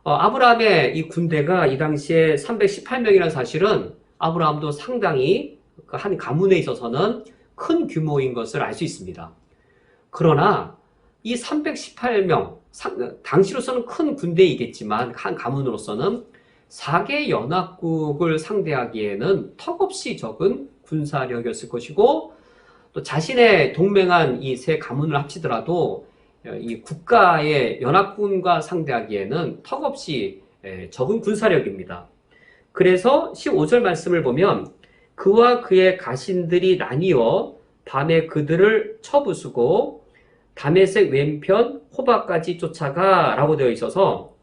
아브라함의 이 군대가 이 당시에 318명이라는 사실은 아브라함도 상당히 한 가문에 있어서는 큰 규모인 것을 알 수 있습니다. 그러나 이 318명, 당시로서는 큰 군대이겠지만 한 가문으로서는 4개 연합국을 상대하기에는 턱없이 적은 군사력이었을 것이고, 또 자신의 동맹한 이 세 가문을 합치더라도 이 국가의 연합군과 상대하기에는 턱없이 적은 군사력입니다. 그래서 15절 말씀을 보면 그와 그의 가신들이 나뉘어 밤에 그들을 쳐부수고 다메섹 왼편 호바까지 쫓아가 라고 되어 있어서,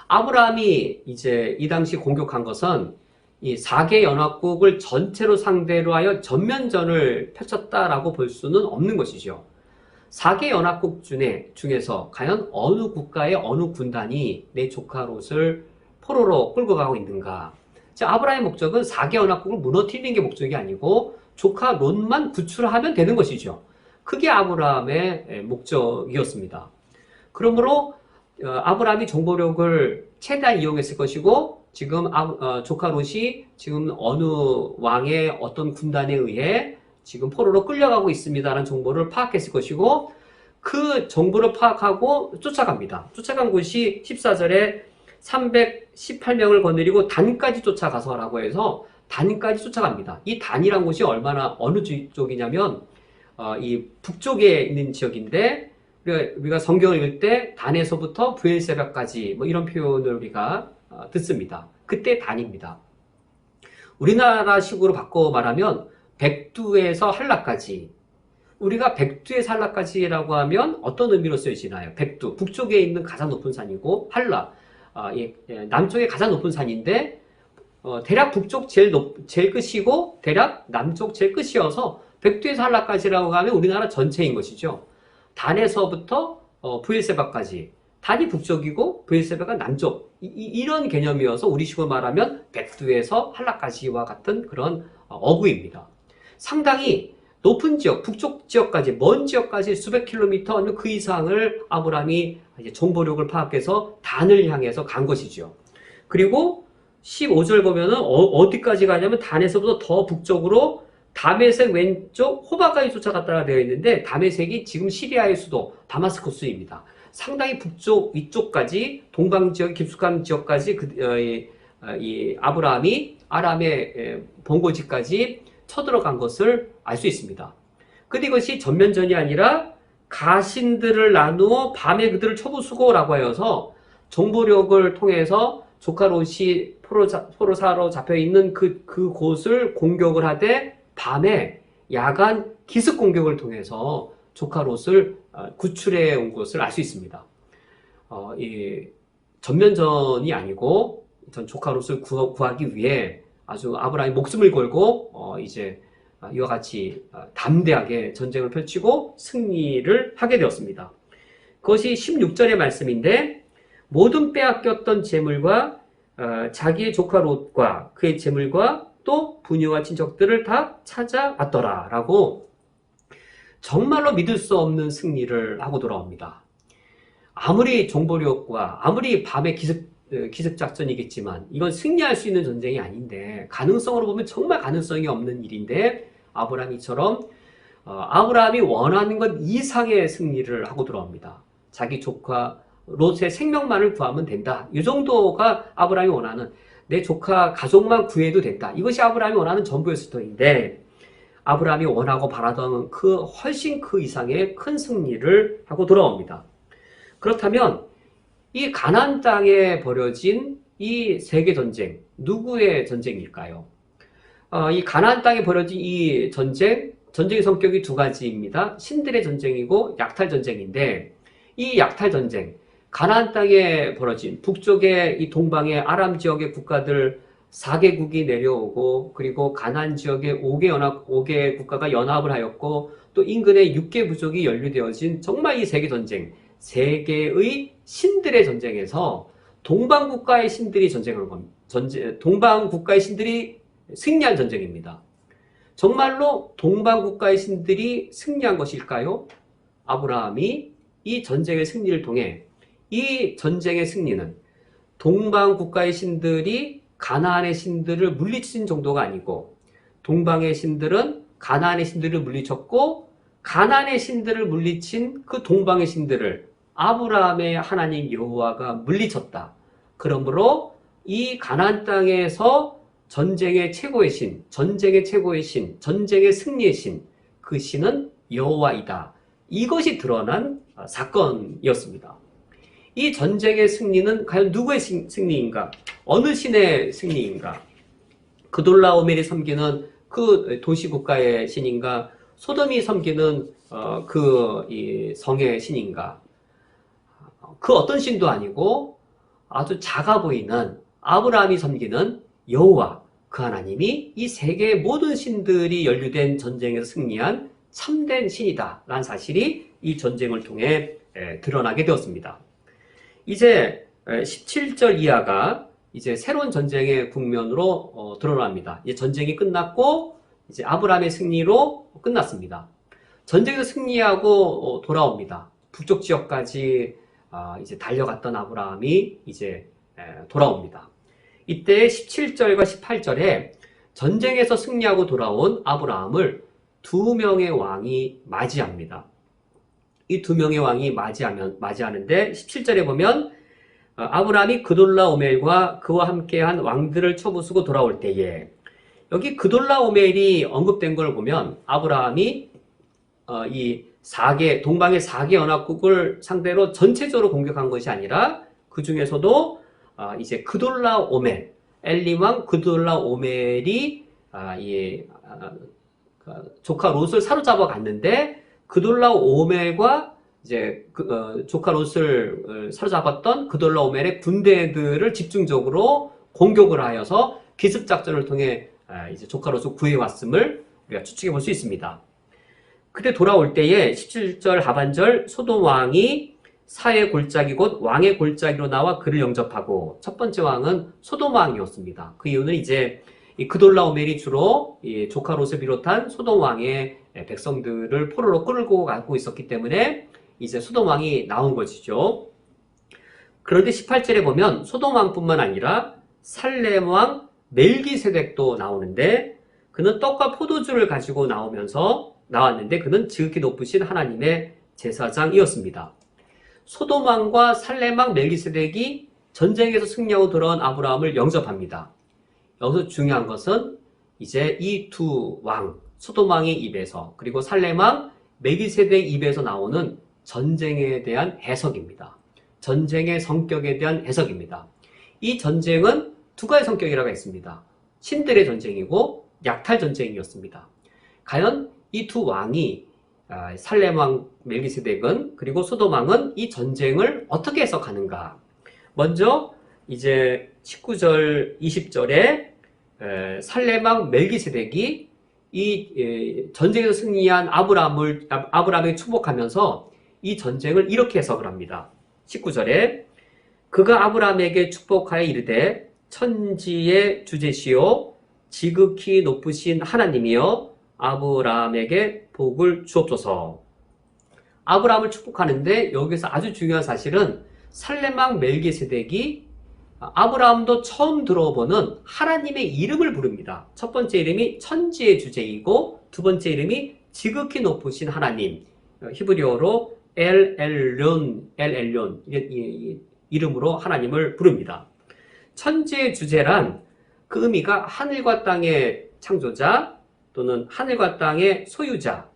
아브라함이 이제 이 당시 공격한 것은 이 4개 연합국을 전체로 상대로 하여 전면전을 펼쳤다라고 볼 수는 없는 것이죠. 4개 연합국 중에서 과연 어느 국가의 어느 군단이 내 조카 롯을 포로로 끌고 가고 있는가? 아브라함의 목적은 4개 연합국을 무너뜨리는 게 목적이 아니고 조카 롯만 구출하면 되는 것이죠. 그게 아브라함의 목적이었습니다. 그러므로 아브라함이 정보력을 최대한 이용했을 것이고, 지금 조카 롯이 지금 어느 왕의 어떤 군단에 의해 지금 포로로 끌려가고 있습니다라는 정보를 파악했을 것이고 그 정보를 파악하고 쫓아갑니다. 쫓아간 곳이 14절에 318명을 거느리고 단까지 쫓아가서라고 해서 단까지 쫓아갑니다. 이 단이란 곳이 어느 쪽이냐면 이 북쪽에 있는 지역인데 우리가 성경을 읽을 때 단에서부터 브엘세바까지 뭐 이런 표현을 우리가 듣습니다. 그때 단입니다. 우리나라식으로 바꿔 말하면 백두에서 한라까지. 우리가 백두에서 한라까지라고 하면 어떤 의미로 쓰여지나요? 백두, 북쪽에 있는 가장 높은 산이고 한라, 남쪽에 가장 높은 산인데 대략 북쪽 제일 끝이고 대략 남쪽 제일 끝이어서 백두에서 한라까지라고 하면 우리나라 전체인 것이죠. 단에서부터 브엘세바까지. 단이 북쪽이고 브엘세바가 남쪽. 이런 개념이어서 우리식으로 말하면 백두에서 한라까지와 같은 그런 어구입니다. 상당히 높은 지역, 북쪽 지역까지, 먼 지역까지 수백 킬로미터 아니면 그 이상을 아브라함이 이제 정보력을 파악해서 단을 향해서 간 것이죠. 그리고 15절 보면은 어디까지 가냐면 단에서부터 더 북쪽으로 다메섹 왼쪽 호바까지 쫓아갔다가 되어 있는데 다메섹이 지금 시리아의 수도 다마스커스입니다. 상당히 북쪽 위쪽까지 동방 지역 깊숙한 지역까지 이 아브라함이 아람의 본거지까지 쳐들어간 것을 알 수 있습니다. 근데 이것이 전면전이 아니라 가신들을 나누어 밤에 그들을 쳐부수고라고 하여서 정보력을 통해서 조카 롯이 포로 사로잡혀 있는 그 곳을 공격을 하되 밤에 야간 기습 공격을 통해서 조카 롯을 구출해 온 것을 알 수 있습니다. 이 전면전이 아니고 전 조카 롯을 구하기 위해 아주 아브라함이 목숨을 걸고 이제 이와 같이 담대하게 전쟁을 펼치고 승리를 하게 되었습니다. 그것이 16절의 말씀인데 모든 빼앗겼던 재물과 자기의 조카 롯과 그의 재물과 또 부녀와 친척들을 다 찾아왔더라 라고 정말로 믿을 수 없는 승리를 하고 돌아옵니다. 아무리 정보력과 아무리 밤의 기습작전이겠지만 이건 승리할 수 있는 전쟁이 아닌데 가능성으로 보면 정말 가능성이 없는 일인데 아브라함이처럼 아브라함이 원하는 것 이상의 승리를 하고 돌아옵니다. 자기 조카 롯의 생명만을 구하면 된다. 이 정도가 아브라함이 원하는 내 조카 가족만 구해도 된다. 이것이 아브라함이 원하는 전부였을 터인데 아브라함이 원하고 바라던 그 훨씬 그 이상의 큰 승리를 하고 돌아옵니다. 그렇다면 이 가나안 땅에 벌어진 이 세계 전쟁, 누구의 전쟁일까요? 이 가나안 땅에 벌어진 이 전쟁의 성격이 두 가지입니다. 신들의 전쟁이고 약탈 전쟁인데 이 약탈 전쟁, 가나안 땅에 벌어진 북쪽의 이 동방의 아람 지역의 국가들 4개국이 내려오고 그리고 가나안 지역의 5개 국가가 연합을 하였고 또 인근의 6개 부족이 연루되어진 정말 이 세계 전쟁, 세계의 신들의 전쟁에서 동방 국가의 신들이 동방 국가의 신들이 승리한 전쟁입니다. 정말로 동방 국가의 신들이 승리한 것일까요? 아브라함이 이 전쟁의 승리를 통해 이 전쟁의 승리는 동방 국가의 신들이 가나안의 신들을 물리친 정도가 아니고 동방의 신들은 가나안의 신들을 물리쳤고 가나안의 신들을 물리친 그 동방의 신들을 아브라함의 하나님 여호와가 물리쳤다. 그러므로 이 가나안 땅에서 전쟁의 최고의 신, 전쟁의 승리의 신, 그 신은 여호와이다. 이것이 드러난 사건이었습니다. 이 전쟁의 승리는 과연 누구의 승리인가? 어느 신의 승리인가? 그돌라오멜이 섬기는 그 도시국가의 신인가? 소돔이 섬기는 이 성의 신인가? 그 어떤 신도 아니고 아주 작아 보이는 아브라함이 섬기는 여호와, 그 하나님이 이 세계의 모든 신들이 연루된 전쟁에서 승리한 참된 신이다 라는 사실이 이 전쟁을 통해 드러나게 되었습니다. 이제 17절 이하가 이제 새로운 전쟁의 국면으로 드러납니다. 이제 전쟁이 끝났고 이제 아브라함의 승리로 끝났습니다. 전쟁에서 승리하고 돌아옵니다. 북쪽 지역까지 이제 달려갔던 아브라함이 이제 돌아옵니다. 이때 17절과 18절에 전쟁에서 승리하고 돌아온 아브라함을 두 명의 왕이 맞이합니다. 이 두 명의 왕이 맞이하는데 17절에 보면 아브라함이 그돌라오멜과 그와 함께한 왕들을 처부수고 돌아올 때에, 여기 그돌라오멜이 언급된 걸 보면 아브라함이 이 동방의 4개 연합국을 상대로 전체적으로 공격한 것이 아니라 그 중에서도 이제 그돌라오멜, 엘림 왕 그돌라오멜이 조카 롯을 사로잡아 갔는데, 그돌라오멜과 이제 조카 롯을 사로잡았던 그돌라오멜의 군대들을 집중적으로 공격을 하여서 기습 작전을 통해 이제 조카 롯을 구해왔음을 우리가 추측해 볼 수 있습니다. 그때 돌아올 때에 17절 하반절, 소돔 왕이 사의 골짜기 곧 왕의 골짜기로 나와 그를 영접하고, 첫 번째 왕은 소돔 왕이었습니다. 그 이유는 이제 이 그돌라오멜이 주로 이 조카 롯을 비롯한 소돔 왕의 백성들을 포로로 끌고 가고 있었기 때문에 이제 소돔 왕이 나온 것이죠. 그런데 18절에 보면 소돔 왕뿐만 아니라 살렘 왕 멜기세덱도 나오는데, 그는 떡과 포도주를 가지고 나왔는데 그는 지극히 높으신 하나님의 제사장이었습니다. 소돔 왕과 살렘 왕 멜기세덱이 전쟁에서 승리하고 돌아온 아브라함을 영접합니다. 여기서 중요한 것은 이제 이 두 왕, 소돔 왕의 입에서 그리고 살렘 왕 멜기세덱 입에서 나오는 전쟁에 대한 해석입니다. 전쟁의 성격에 대한 해석입니다. 이 전쟁은 두 가지 성격이라고 했습니다. 신들의 전쟁이고 약탈 전쟁이었습니다. 과연 이 두 왕이, 살렘 왕 멜기세덱은 그리고 소돔 왕은 이 전쟁을 어떻게 해석하는가? 먼저 이제 19절 20절에 살렘 왕 멜기세덱이 이 전쟁에서 승리한 아브라함에게 축복하면서 이 전쟁을 이렇게 해석을 합니다. 19절에 그가 아브라함에게 축복하여 이르되 천지의 주제시요 지극히 높으신 하나님이여 아브라함에게 복을 주옵소서. 아브라함을 축복하는데 여기서 아주 중요한 사실은 살렘 왕 멜기세덱이 아브라함도 처음 들어보는 하나님의 이름을 부릅니다. 첫 번째 이름이 천지의 주제이고 두 번째 이름이 지극히 높으신 하나님, 히브리어로 엘 엘론 이름으로 하나님을 부릅니다. 천지의 주제란 그 의미가 하늘과 땅의 창조자 또는 하늘과 땅의 소유자,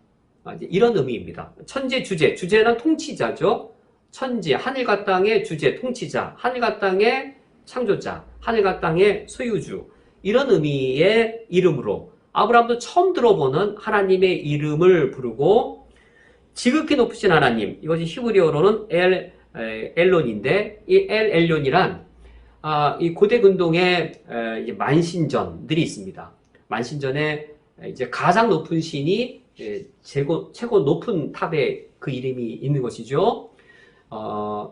이런 의미입니다. 천지의 주제는 통치자죠. 천지, 하늘과 땅의 주제, 통치자, 하늘과 땅의 창조자, 하늘과 땅의 소유주, 이런 의미의 이름으로 아브라함도 처음 들어보는 하나님의 이름을 부르고, 지극히 높으신 하나님, 이것이 히브리어로는 엘 엘론인데, 이 엘 엘론이란 이 고대 근동에 만신전들이 있습니다. 만신전에 이제 가장 높은 신이 최고 높은 탑에 그 이름이 있는 것이죠.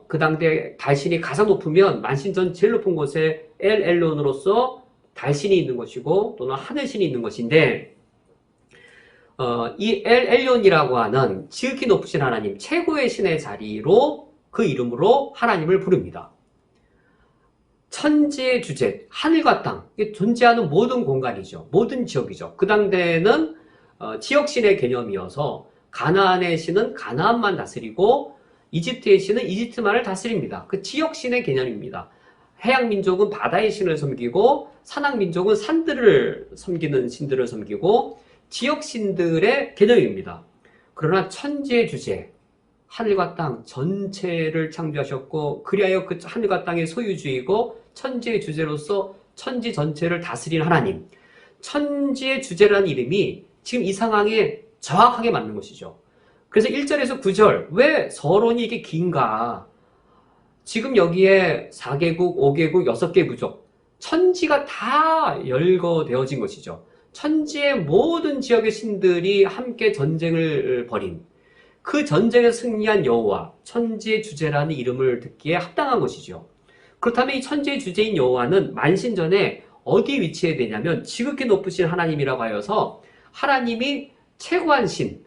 그 당대 달신이 가장 높으면 만신전 제일 높은 곳에 엘 엘론으로서 달신이 있는 것이고 또는 하늘신이 있는 것인데, 이 엘 엘론이라고 하는 지극히 높으신 하나님, 최고의 신의 자리로 그 이름으로 하나님을 부릅니다. 천지의 주제, 하늘과 땅, 존재하는 모든 공간이죠. 모든 지역이죠. 그 당대에는 지역신의 개념이어서 가나안의 신은 가나안만 다스리고 이집트의 신은 이집트만을 다스립니다. 그 지역신의 개념입니다. 해양민족은 바다의 신을 섬기고 산악민족은 산들을 섬기는 신들을 섬기고 지역신들의 개념입니다. 그러나 천지의 주제, 하늘과 땅 전체를 창조하셨고 그리하여 그 하늘과 땅의 소유주이고 천지의 주제로서 천지 전체를 다스리는 하나님, 천지의 주제라는 이름이 지금 이 상황에 정확하게 맞는 것이죠. 그래서 1절에서 9절, 왜 서론이 이렇게 긴가? 지금 여기에 4개국, 5개국, 6개 부족, 천지가 다 열거되어진 것이죠. 천지의 모든 지역의 신들이 함께 전쟁을 벌인 그 전쟁에 승리한 여호와, 천지의 주제라는 이름을 듣기에 합당한 것이죠. 그렇다면 이 천지의 주제인 여호와는 만신전에 어디 위치해야 되냐면 지극히 높으신 하나님이라고 하여서 하나님이 최고한 신,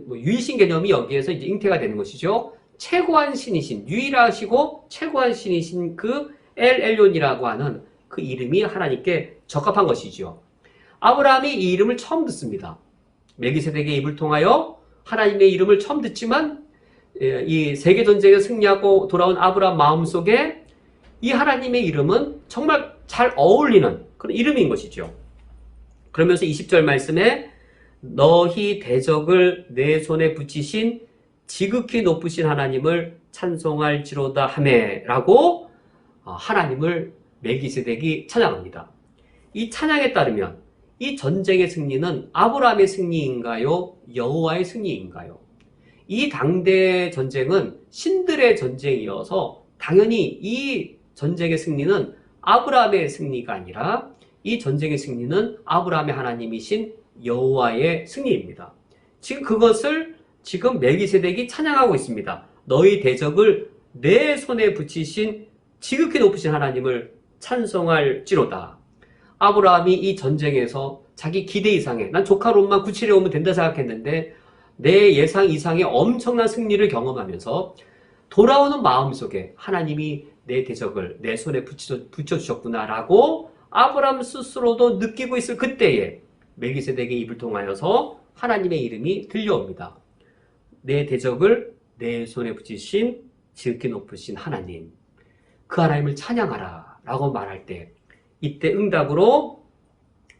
유일신 개념이 여기에서 이제 잉태가 되는 것이죠. 최고한 신이신, 유일하시고 최고한 신이신 그 엘 엘론이라고 하는 그 이름이 하나님께 적합한 것이지요. 아브라함이 이 이름을 처음 듣습니다. 멜기세덱의 입을 통하여 하나님의 이름을 처음 듣지만 이 세계전쟁에 승리하고 돌아온 아브라함 마음속에 이 하나님의 이름은 정말 잘 어울리는 그런 이름인 것이죠. 그러면서 20절 말씀에 너희 대적을 내 손에 붙이신 지극히 높으신 하나님을 찬송할지로다 하매라고 하나님을 멜기세덱이 찬양합니다. 이 찬양에 따르면 이 전쟁의 승리는 아브라함의 승리인가요? 여호와의 승리인가요? 이 당대 전쟁은 신들의 전쟁이어서 당연히 이 전쟁의 승리는 아브라함의 승리가 아니라 이 전쟁의 승리는 아브라함의 하나님이신 여호와의 승리입니다. 지금 그것을 지금 멜기세덱이 찬양하고 있습니다. 너희 대적을 내 손에 붙이신 지극히 높으신 하나님을 찬송할지로다. 아브라함이 이 전쟁에서 자기 기대 이상의, 난 조카로만 구치려 오면 된다 생각했는데 내 예상 이상의 엄청난 승리를 경험하면서 돌아오는 마음속에 하나님이 내 대적을 내 손에 붙여주셨구나라고 아브라함 스스로도 느끼고 있을 그때에 멜기세덱의 입을 통하여서 하나님의 이름이 들려옵니다. 내 대적을 내 손에 붙이신 지극히 높으신 하나님, 그 하나님을 찬양하라 라고 말할 때 이때 응답으로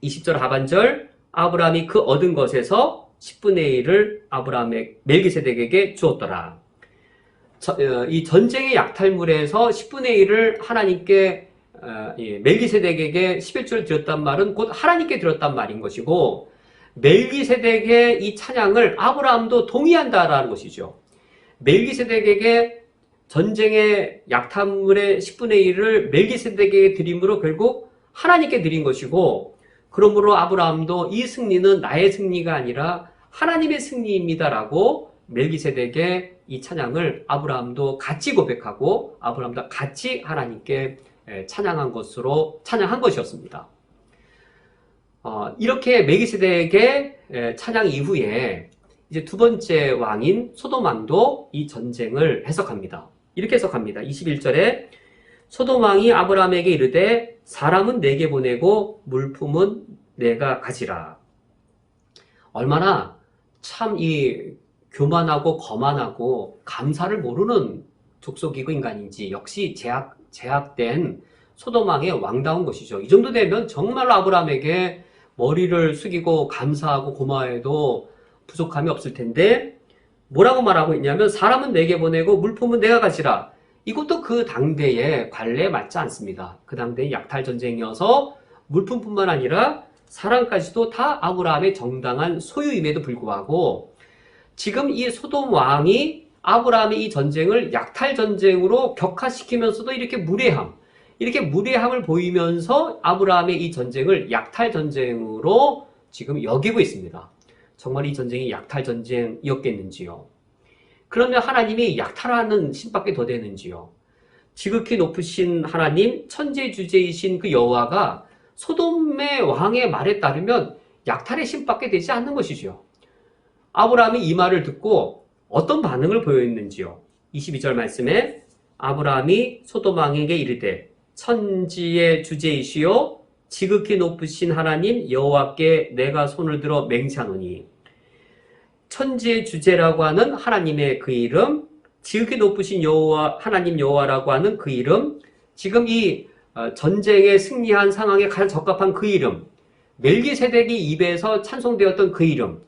20절 하반절 아브라함이 그 얻은 것에서 10분의 1을 멜기세덱에게 주었더라. 이 전쟁의 약탈물에서 10분의 1을 하나님께 멜기세덱에게 11조를 드렸단 말은 곧 하나님께 드렸단 말인 것이고 멜기세덱의 이 찬양을 아브라함도 동의한다라는 것이죠. 멜기세덱에게 전쟁의 약탈물의 10분의 1을 멜기세덱에게 드림으로 결국 하나님께 드린 것이고 그러므로 아브라함도 이 승리는 나의 승리가 아니라 하나님의 승리입니다라고 멜기세덱의 이 찬양을 아브라함도 같이 고백하고 아브라함도 같이 하나님께 찬양한 것이었습니다. 이렇게 멜기세덱의 찬양 이후에 이제 두 번째 왕인 소돔 왕도 이 전쟁을 해석합니다. 이렇게 해석합니다. 21절에 소돔 왕이 아브라함에게 이르되 사람은 내게 보내고 물품은 내가 가지라. 얼마나 참 이 교만하고 거만하고 감사를 모르는 족속이고 인간인지 역시 제약된 소돔 왕의 왕다운 것이죠. 이 정도 되면 정말로 아브라함에게 머리를 숙이고 감사하고 고마워해도 부족함이 없을 텐데 뭐라고 말하고 있냐면 사람은 내게 보내고 물품은 내가 가지라. 이것도 그 당대의 관례에 맞지 않습니다. 그 당대의 약탈 전쟁이어서 물품뿐만 아니라 사람까지도 다 아브라함의 정당한 소유임에도 불구하고 지금 이 소돔 왕이 아브라함의 이 전쟁을 약탈 전쟁으로 격화시키면서도 이렇게 무례함을 보이면서 아브라함의 이 전쟁을 약탈 전쟁으로 지금 여기고 있습니다. 정말 이 전쟁이 약탈 전쟁이었겠는지요? 그러면 하나님이 약탈하는 신밖에 더 되는지요? 지극히 높으신 하나님, 천지주제이신 그 여호와가 소돔의 왕의 말에 따르면 약탈의 신밖에 되지 않는 것이죠. 아브라함이 이 말을 듣고 어떤 반응을 보였는지요? 22절 말씀에 아브라함이 소돔 왕에게 이르되 천지의 주제이시요 지극히 높으신 하나님 여호와께 내가 손을 들어 맹세하노니. 천지의 주제라고 하는 하나님의 그 이름, 지극히 높으신 여호와 하나님 여호와라고 하는 그 이름, 지금 이 전쟁에 승리한 상황에 가장 적합한 그 이름, 멜기세덱이 입에서 찬송되었던 그 이름,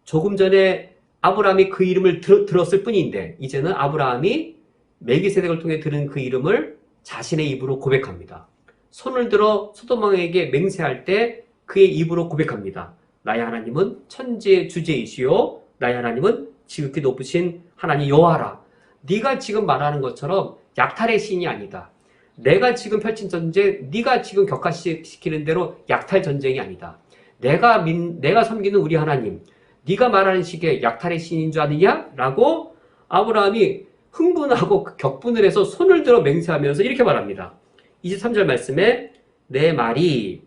조금 전에 아브라함이 그 이름을 들었을 뿐인데 이제는 아브라함이 멜기세덱을 통해 들은 그 이름을 자신의 입으로 고백합니다. 손을 들어 소돔 왕에게 맹세할 때 그의 입으로 고백합니다. 나의 하나님은 천지의 주제이시요 나의 하나님은 지극히 높으신 하나님 여호와라. 네가 지금 말하는 것처럼 약탈의 신이 아니다. 내가 지금 펼친 전쟁, 네가 지금 격화시키는 대로 약탈 전쟁이 아니다. 내가 섬기는 우리 하나님, 네가 말하는 식의 약탈의 신인 줄 아느냐? 라고 아브라함이 흥분하고 격분을 해서 손을 들어 맹세하면서 이렇게 말합니다. 23절 말씀에 내 말이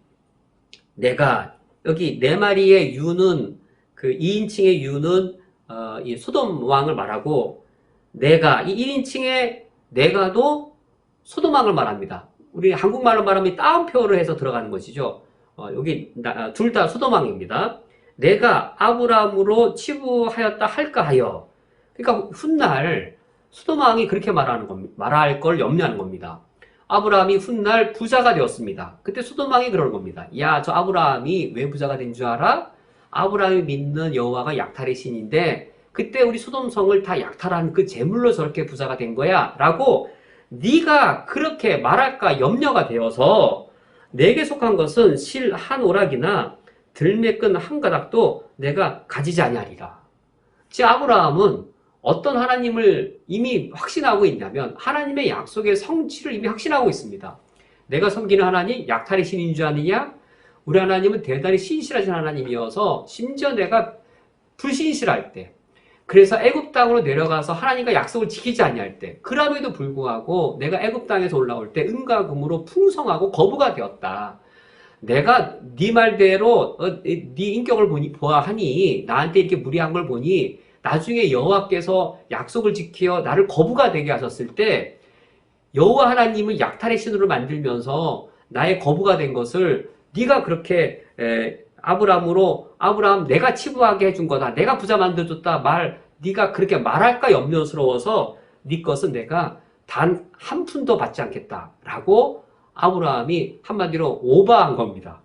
내가, 여기 내 말이의 유는 그 2인칭의 유는 이 소돔 왕을 말하고 내가, 이 1인칭의 내가도 소돔 왕을 말합니다. 우리 한국말로 말하면 따옴표를 해서 들어가는 것이죠. 여기 둘 다 소돔왕입니다. 내가 아브라함으로 치부하였다 할까 하여. 그러니까 훗날 소돔왕이 그렇게 말할 걸 염려하는 겁니다. 아브라함이 훗날 부자가 되었습니다. 그때 소돔왕이 그러는 겁니다. 야, 저 아브라함이 왜 부자가 된 줄 알아? 아브라함이 믿는 여호와가 약탈의 신인데 그때 우리 소돔성을 다 약탈한 그 재물로 저렇게 부자가 된 거야 라고 네가 그렇게 말할까 염려가 되어서 내게 속한 것은 실 한 오락이나 들매끈 한 가닥도 내가 가지지 아니하리라. 즉 아브라함은 어떤 하나님을 이미 확신하고 있냐면 하나님의 약속의 성취를 이미 확신하고 있습니다. 내가 섬기는 하나님 약탈의 신인 줄 아느냐? 우리 하나님은 대단히 신실하신 하나님이어서 심지어 내가 불신실할 때 그래서 애굽 땅으로 내려가서 하나님과 약속을 지키지 아니할 때 그럼에도 불구하고 내가 애굽 땅에서 올라올 때 은과 금으로 풍성하고 거부가 되었다. 내가 네 말대로 네 인격을 보아하니 나한테 이렇게 무리한 걸 보니 나중에 여호와께서 약속을 지켜 나를 거부가 되게 하셨을 때 여호와 하나님을 약탈의 신으로 만들면서 나의 거부가 된 것을 네가 그렇게 아브라함 내가 치부하게 해준 거다. 내가 부자 만들어줬다. 네가 그렇게 말할까 염려스러워서 네 것은 내가 단 한 푼도 받지 않겠다라고 아브라함이 한마디로 오바한 겁니다.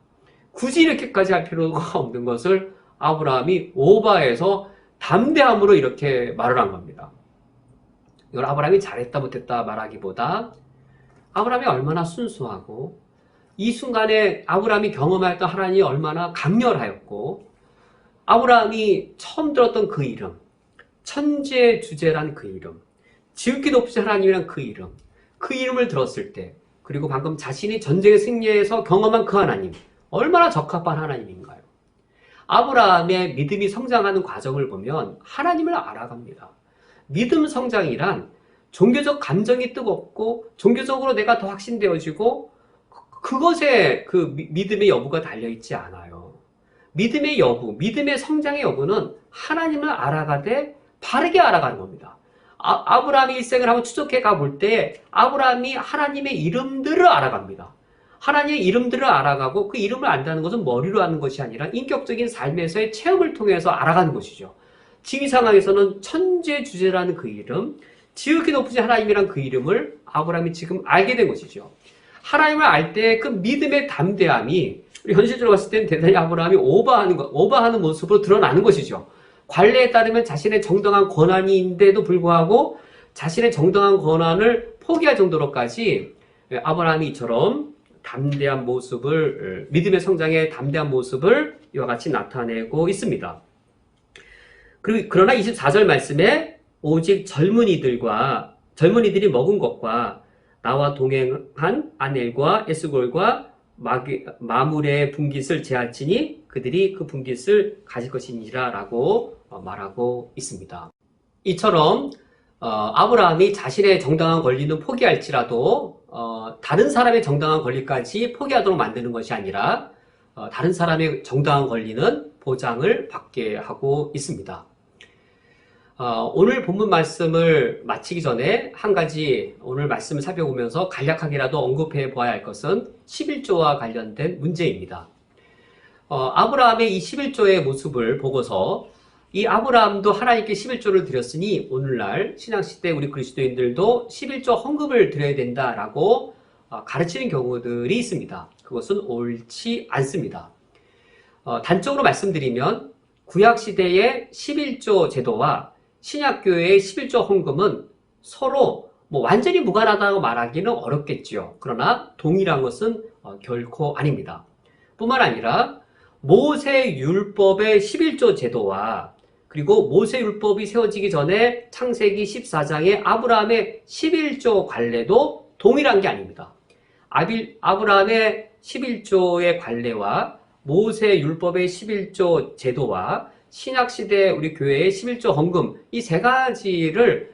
굳이 이렇게까지 할 필요가 없는 것을 아브라함이 오바해서 담대함으로 이렇게 말을 한 겁니다. 이걸 아브라함이 잘했다 못했다 말하기보다 아브라함이 얼마나 순수하고 이 순간에 아브라함이 경험하였던 하나님이 얼마나 강렬하였고 아브라함이 처음 들었던 그 이름, 천지의 주제란 그 이름, 지극히 높으신 하나님이란 그 이름을 들었을 때 그리고 방금 자신이 전쟁의 승리에서 경험한 그 하나님, 얼마나 적합한 하나님인가요? 아브라함의 믿음이 성장하는 과정을 보면 하나님을 알아갑니다. 믿음 성장이란 종교적 감정이 뜨겁고 종교적으로 내가 더 확신되어지고 그것에 그 믿음의 여부가 달려있지 않아요. 믿음의 여부, 믿음의 성장의 여부는 하나님을 알아가되 바르게 알아가는 겁니다. 아브라함이 일생을 한번 추적해 가볼 때 아브라함이 하나님의 이름들을 알아갑니다. 하나님의 이름들을 알아가고 그 이름을 안다는 것은 머리로 아는 것이 아니라 인격적인 삶에서의 체험을 통해서 알아가는 것이죠. 지금 이 상황에서는 천지의 주제라는 그 이름, 지극히 높으신 하나님이란 그 이름을 아브라함이 지금 알게 된 것이죠. 하나님을 알 때 그 믿음의 담대함이 우리 현실적으로 봤을 때는 대단히 아브라함이 오버하는 모습으로 드러나는 것이죠. 관례에 따르면 자신의 정당한 권한인데도 불구하고 자신의 정당한 권한을 포기할 정도로까지 아브라함이 이처럼 담대한 모습을, 믿음의 성장의 담대한 모습을 이와 같이 나타내고 있습니다. 그러나 24절 말씀에 오직 젊은이들이 먹은 것과 나와 동행한 아넬과 에스골과 마물의 분깃을 제할지니 그들이 그 분깃을 가질 것이니라 라고 말하고 있습니다. 이처럼 아브라함이 자신의 정당한 권리는 포기할지라도 다른 사람의 정당한 권리까지 포기하도록 만드는 것이 아니라 다른 사람의 정당한 권리는 보장을 받게 하고 있습니다. 오늘 본문 말씀을 마치기 전에 한 가지 오늘 말씀을 살펴보면서 간략하게라도 언급해 보아야 할 것은 11조와 관련된 문제입니다. 아브라함의 이 11조의 모습을 보고서 이 아브라함도 하나님께 11조를 드렸으니 오늘날 신약시대 우리 그리스도인들도 11조 헌금을 드려야 된다라고 가르치는 경우들이 있습니다. 그것은 옳지 않습니다. 단적으로 말씀드리면 구약시대의 11조 제도와 신약교회의 11조 헌금은 서로 완전히 무관하다고 말하기는 어렵겠지요. 그러나 동일한 것은 결코 아닙니다. 뿐만 아니라 모세율법의 11조 제도와 그리고 모세율법이 세워지기 전에 창세기 14장의 아브라함의 11조 관례도 동일한 게 아닙니다. 아브라함의 11조의 관례와 모세율법의 11조 제도와 신약시대 우리 교회의 11조 헌금 이 세 가지를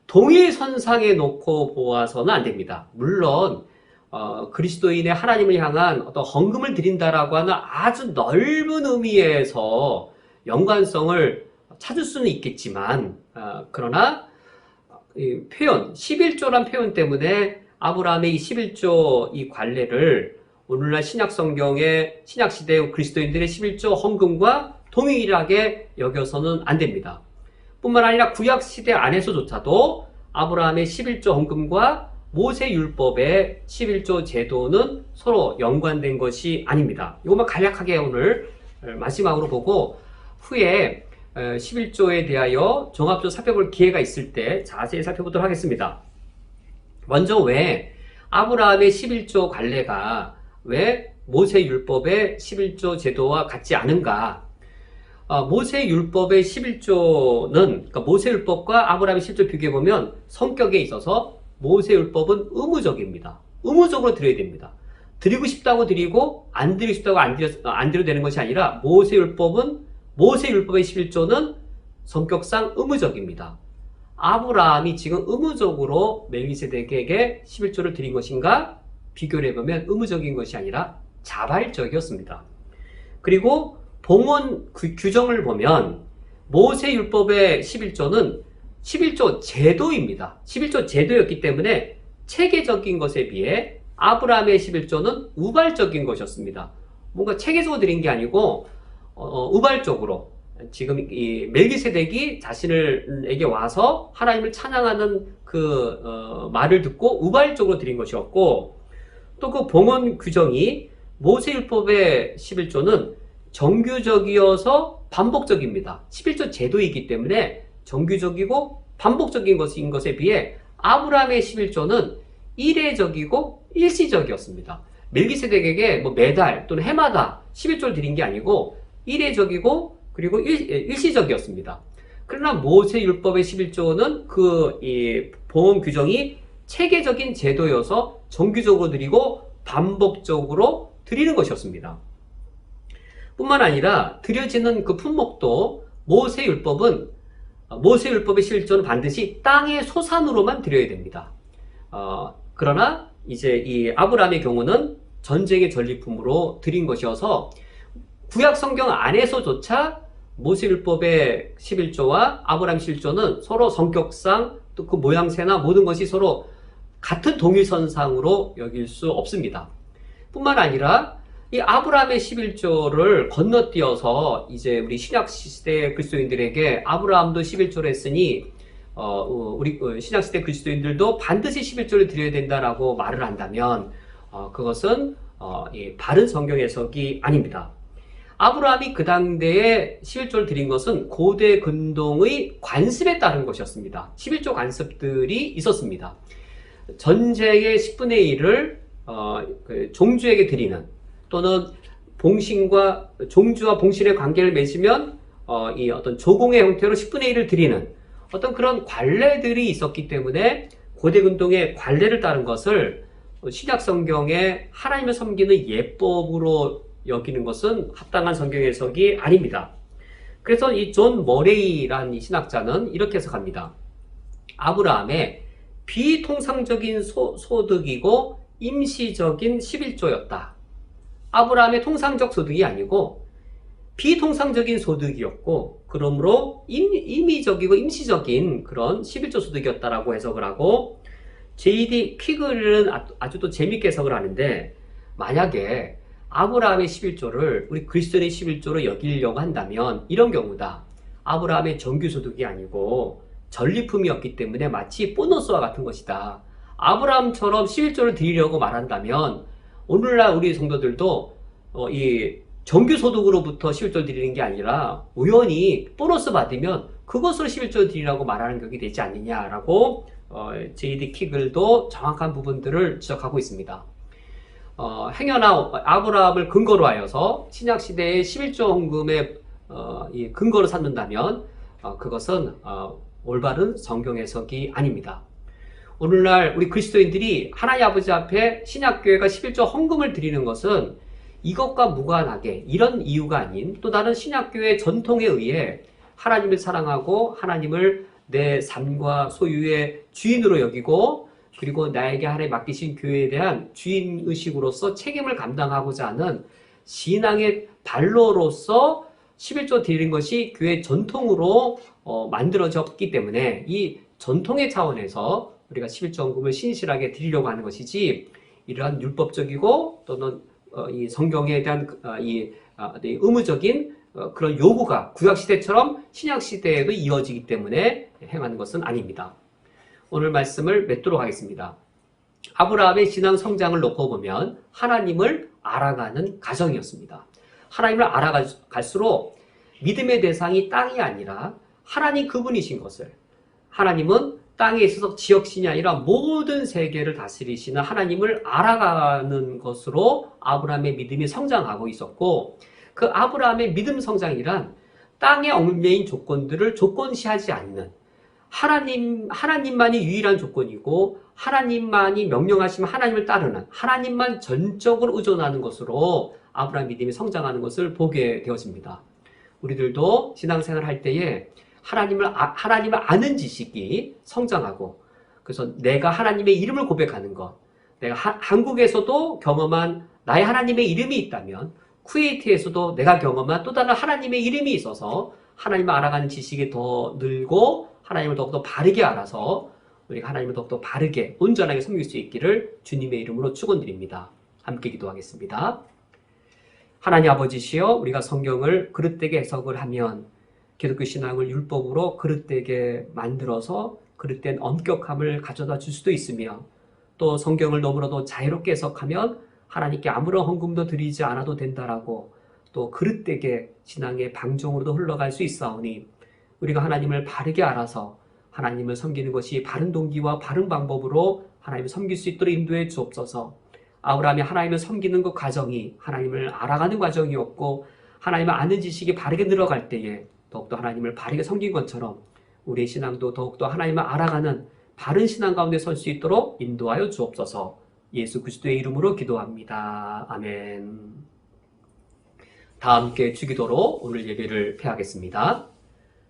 동일선상에 놓고 보아서는 안 됩니다. 물론 그리스도인의 하나님을 향한 어떤 헌금을 드린다라고 하는 아주 넓은 의미에서 연관성을 찾을 수는 있겠지만 그러나 이 표현 11조란 표현 때문에 아브라함의 이 11조 이 관례를 오늘날 신약 성경의 신약 시대 그리스도인들의 11조 헌금과 동일하게 여겨서는 안 됩니다. 뿐만 아니라 구약 시대 안에서조차도 아브라함의 11조 헌금과 모세 율법의 11조 제도는 서로 연관된 것이 아닙니다. 이것만 간략하게 오늘 마지막으로 보고 후에 11조에 대하여 종합적으로 살펴볼 기회가 있을 때 자세히 살펴보도록 하겠습니다. 먼저 왜 아브라함의 11조 관례가 왜 모세 율법의 11조 제도와 같지 않은가? 모세 율법의 11조는 그러니까 모세 율법과 아브라함의 11조 비교해보면 성격에 있어서 모세 율법은 의무적입니다. 의무적으로 드려야 됩니다. 드리고 싶다고 드리고 안 드리고 싶다고 안 드려도 되는 것이 아니라 모세 율법의 11조는 성격상 의무적입니다. 아브라함이 지금 의무적으로 멜기세덱에게 11조를 드린 것인가? 비교를 해보면 의무적인 것이 아니라 자발적이었습니다. 그리고 봉헌 규정을 보면 모세 율법의 11조는 11조 제도입니다. 11조 제도였기 때문에 체계적인 것에 비해 아브라함의 11조는 우발적인 것이었습니다. 뭔가 체계적으로 드린 게 아니고 우발적으로 지금 이 멜기세덱이 자신에게 와서 하나님을 찬양하는 그 말을 듣고 우발적으로 드린 것이었고, 또 그 봉헌 규정이 모세율법의 11조는 정규적이어서 반복적입니다. 11조 제도이기 때문에 정규적이고 반복적인 것인 것에 비해 아브라함의 11조는 이례적이고 일시적이었습니다. 멜기세덱에게 뭐 매달 또는 해마다 11조를 드린 게 아니고 이례적이고 그리고 일시적이었습니다. 그러나 모세율법의 11조는 이 봉헌 규정이 체계적인 제도여서 정규적으로 드리고 반복적으로 드리는 것이었습니다. 뿐만 아니라 드려지는 그 품목도 모세율법의 11조는 반드시 땅의 소산으로만 드려야 됩니다. 그러나 이제 이 아브라함의 경우는 전쟁의 전리품으로 드린 것이어서 구약 성경 안에서조차 모세율법의 11조와 아브라함 11조는 서로 성격상 또 그 모양새나 모든 것이 서로 같은 동일선상으로 여길 수 없습니다. 뿐만 아니라 이 아브라함의 11조를 건너뛰어서 이제 우리 신약 시대 그리스도인들에게 아브라함도 11조를 했으니 우리 신약 시대 그리스도인들도 반드시 11조를 드려야 된다라고 말을 한다면 그것은 바른 성경 해석이 아닙니다. 아브라함이 그 당대에 11조를 드린 것은 고대 근동의 관습에 따른 것이었습니다. 11조 관습들이 있었습니다. 전제의 10분의 1을 종주에게 드리는, 또는 종주와 봉신의 관계를 맺으면 이 어떤 조공의 형태로 10분의 1을 드리는 어떤 그런 관례들이 있었기 때문에 고대 근동의 관례를 따른 것을 신약 성경에 하나님을 섬기는 예법으로 여기는 것은 합당한 성경 해석이 아닙니다. 그래서 이 존 머레이라는 이 신학자는 이렇게 해석합니다. 아브라함의 비통상적인 소득이고 임시적인 11조였다. 아브라함의 통상적 소득이 아니고 비통상적인 소득이었고, 그러므로 임의적이고 임시적인 그런 11조 소득이었다라고 해석을 하고, J.D. 퀴글은 아주 또 재밌게 해석을 하는데, 만약에 아브라함의 11조를 우리 그리스도인의 11조로 여기려고 한다면 이런 경우다. 아브라함의 정규소득이 아니고 전리품이었기 때문에 마치 보너스와 같은 것이다. 아브라함처럼 11조를 드리려고 말한다면 오늘날 우리 성도들도 이 정규소득으로부터 11조를 드리는 게 아니라 우연히 보너스 받으면 그것으로 11조를 드리라고 말하는 격이 되지 않느냐라고 J.D. 퀴글도 정확한 부분들을 지적하고 있습니다. 행여나 아브라함을 근거로 하여서 신약시대의 11조 헌금의 이 근거로 삼는다면 그것은 올바른 성경 해석이 아닙니다. 오늘날 우리 그리스도인들이 하나님 아버지 앞에 신약교회가 11조 헌금을 드리는 것은 이것과 무관하게 이런 이유가 아닌 또 다른 신약교회 전통에 의해 하나님을 사랑하고 하나님을 내 삶과 소유의 주인으로 여기고, 그리고 나에게 하나님 맡기신 교회에 대한 주인의식으로서 책임을 감당하고자 하는 신앙의 발로로서 11조 드리는 것이 교회 전통으로 만들어졌기 때문에 이 전통의 차원에서 우리가 11조원금을 신실하게 드리려고 하는 것이지, 이러한 율법적이고 또는 이 성경에 대한 의무적인 그런 요구가 구약시대처럼 신약시대에도 이어지기 때문에 행하는 것은 아닙니다. 오늘 말씀을 맺도록 하겠습니다. 아브라함의 신앙 성장을 놓고 보면 하나님을 알아가는 가정이었습니다. 하나님을 알아갈수록 믿음의 대상이 땅이 아니라 하나님 그분이신 것을, 하나님은 땅에 있어서 지역신이 아니라 모든 세계를 다스리시는 하나님을 알아가는 것으로 아브라함의 믿음이 성장하고 있었고, 그 아브라함의 믿음 성장이란 땅에 얽매인 조건들을 조건시하지 않는 하나님만이 유일한 조건이고, 하나님만이 명령하시면 하나님을 따르는, 하나님만 전적으로 의존하는 것으로 아브라함 믿음이 성장하는 것을 보게 되었습니다. 우리들도 신앙생활 할 때에 하나님을 아는 지식이 성장하고, 그래서 내가 하나님의 이름을 고백하는 것, 내가 한국에서도 경험한 나의 하나님의 이름이 있다면 쿠웨이트에서도 내가 경험한 또 다른 하나님의 이름이 있어서 하나님을 알아가는 지식이 더 늘고 하나님을 더욱더 바르게 알아서 우리가 하나님을 더욱더 바르게 온전하게 섬길 수 있기를 주님의 이름으로 축원드립니다. 함께 기도하겠습니다. 하나님 아버지시여, 우리가 성경을 그릇되게 해석을 하면 기독교 신앙을 율법으로 그릇되게 만들어서 그릇된 엄격함을 가져다 줄 수도 있으며, 또 성경을 너무나도 자유롭게 해석하면 하나님께 아무런 헌금도 드리지 않아도 된다라고 또 그릇되게 신앙의 방종으로도 흘러갈 수 있사오니, 우리가 하나님을 바르게 알아서 하나님을 섬기는 것이 바른 동기와 바른 방법으로 하나님을 섬길 수 있도록 인도해 주옵소서. 아브라함이 하나님을 섬기는 그 과정이 하나님을 알아가는 과정이었고, 하나님을 아는 지식이 바르게 늘어갈 때에 더욱더 하나님을 바르게 섬긴 것처럼 우리의 신앙도 더욱더 하나님을 알아가는 바른 신앙 가운데 설 수 있도록 인도하여 주옵소서. 예수 그리스도의 이름으로 기도합니다. 아멘. 다 함께 주기도로 오늘 예배를 폐하겠습니다.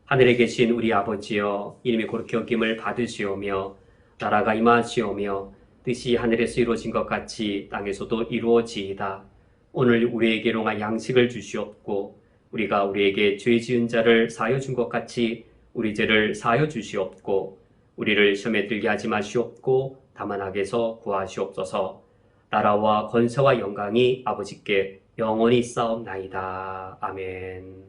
하늘에 계신 우리 아버지여, 이름이 거룩히 여김을 받으시오며 나라가 임하시오며 뜻이 하늘에서 이루어진 것 같이 땅에서도 이루어지이다. 오늘 우리에게 일용할 양식을 주시옵고, 우리가 우리에게 죄 지은 자를 사하여 준 것 같이 우리 죄를 사하여 주시옵고, 우리를 시험에 들게 하지 마시옵고 다만 악에서 구하시옵소서. 나라와 권세와 영광이 아버지께 영원히 있사옵나이다. 아멘.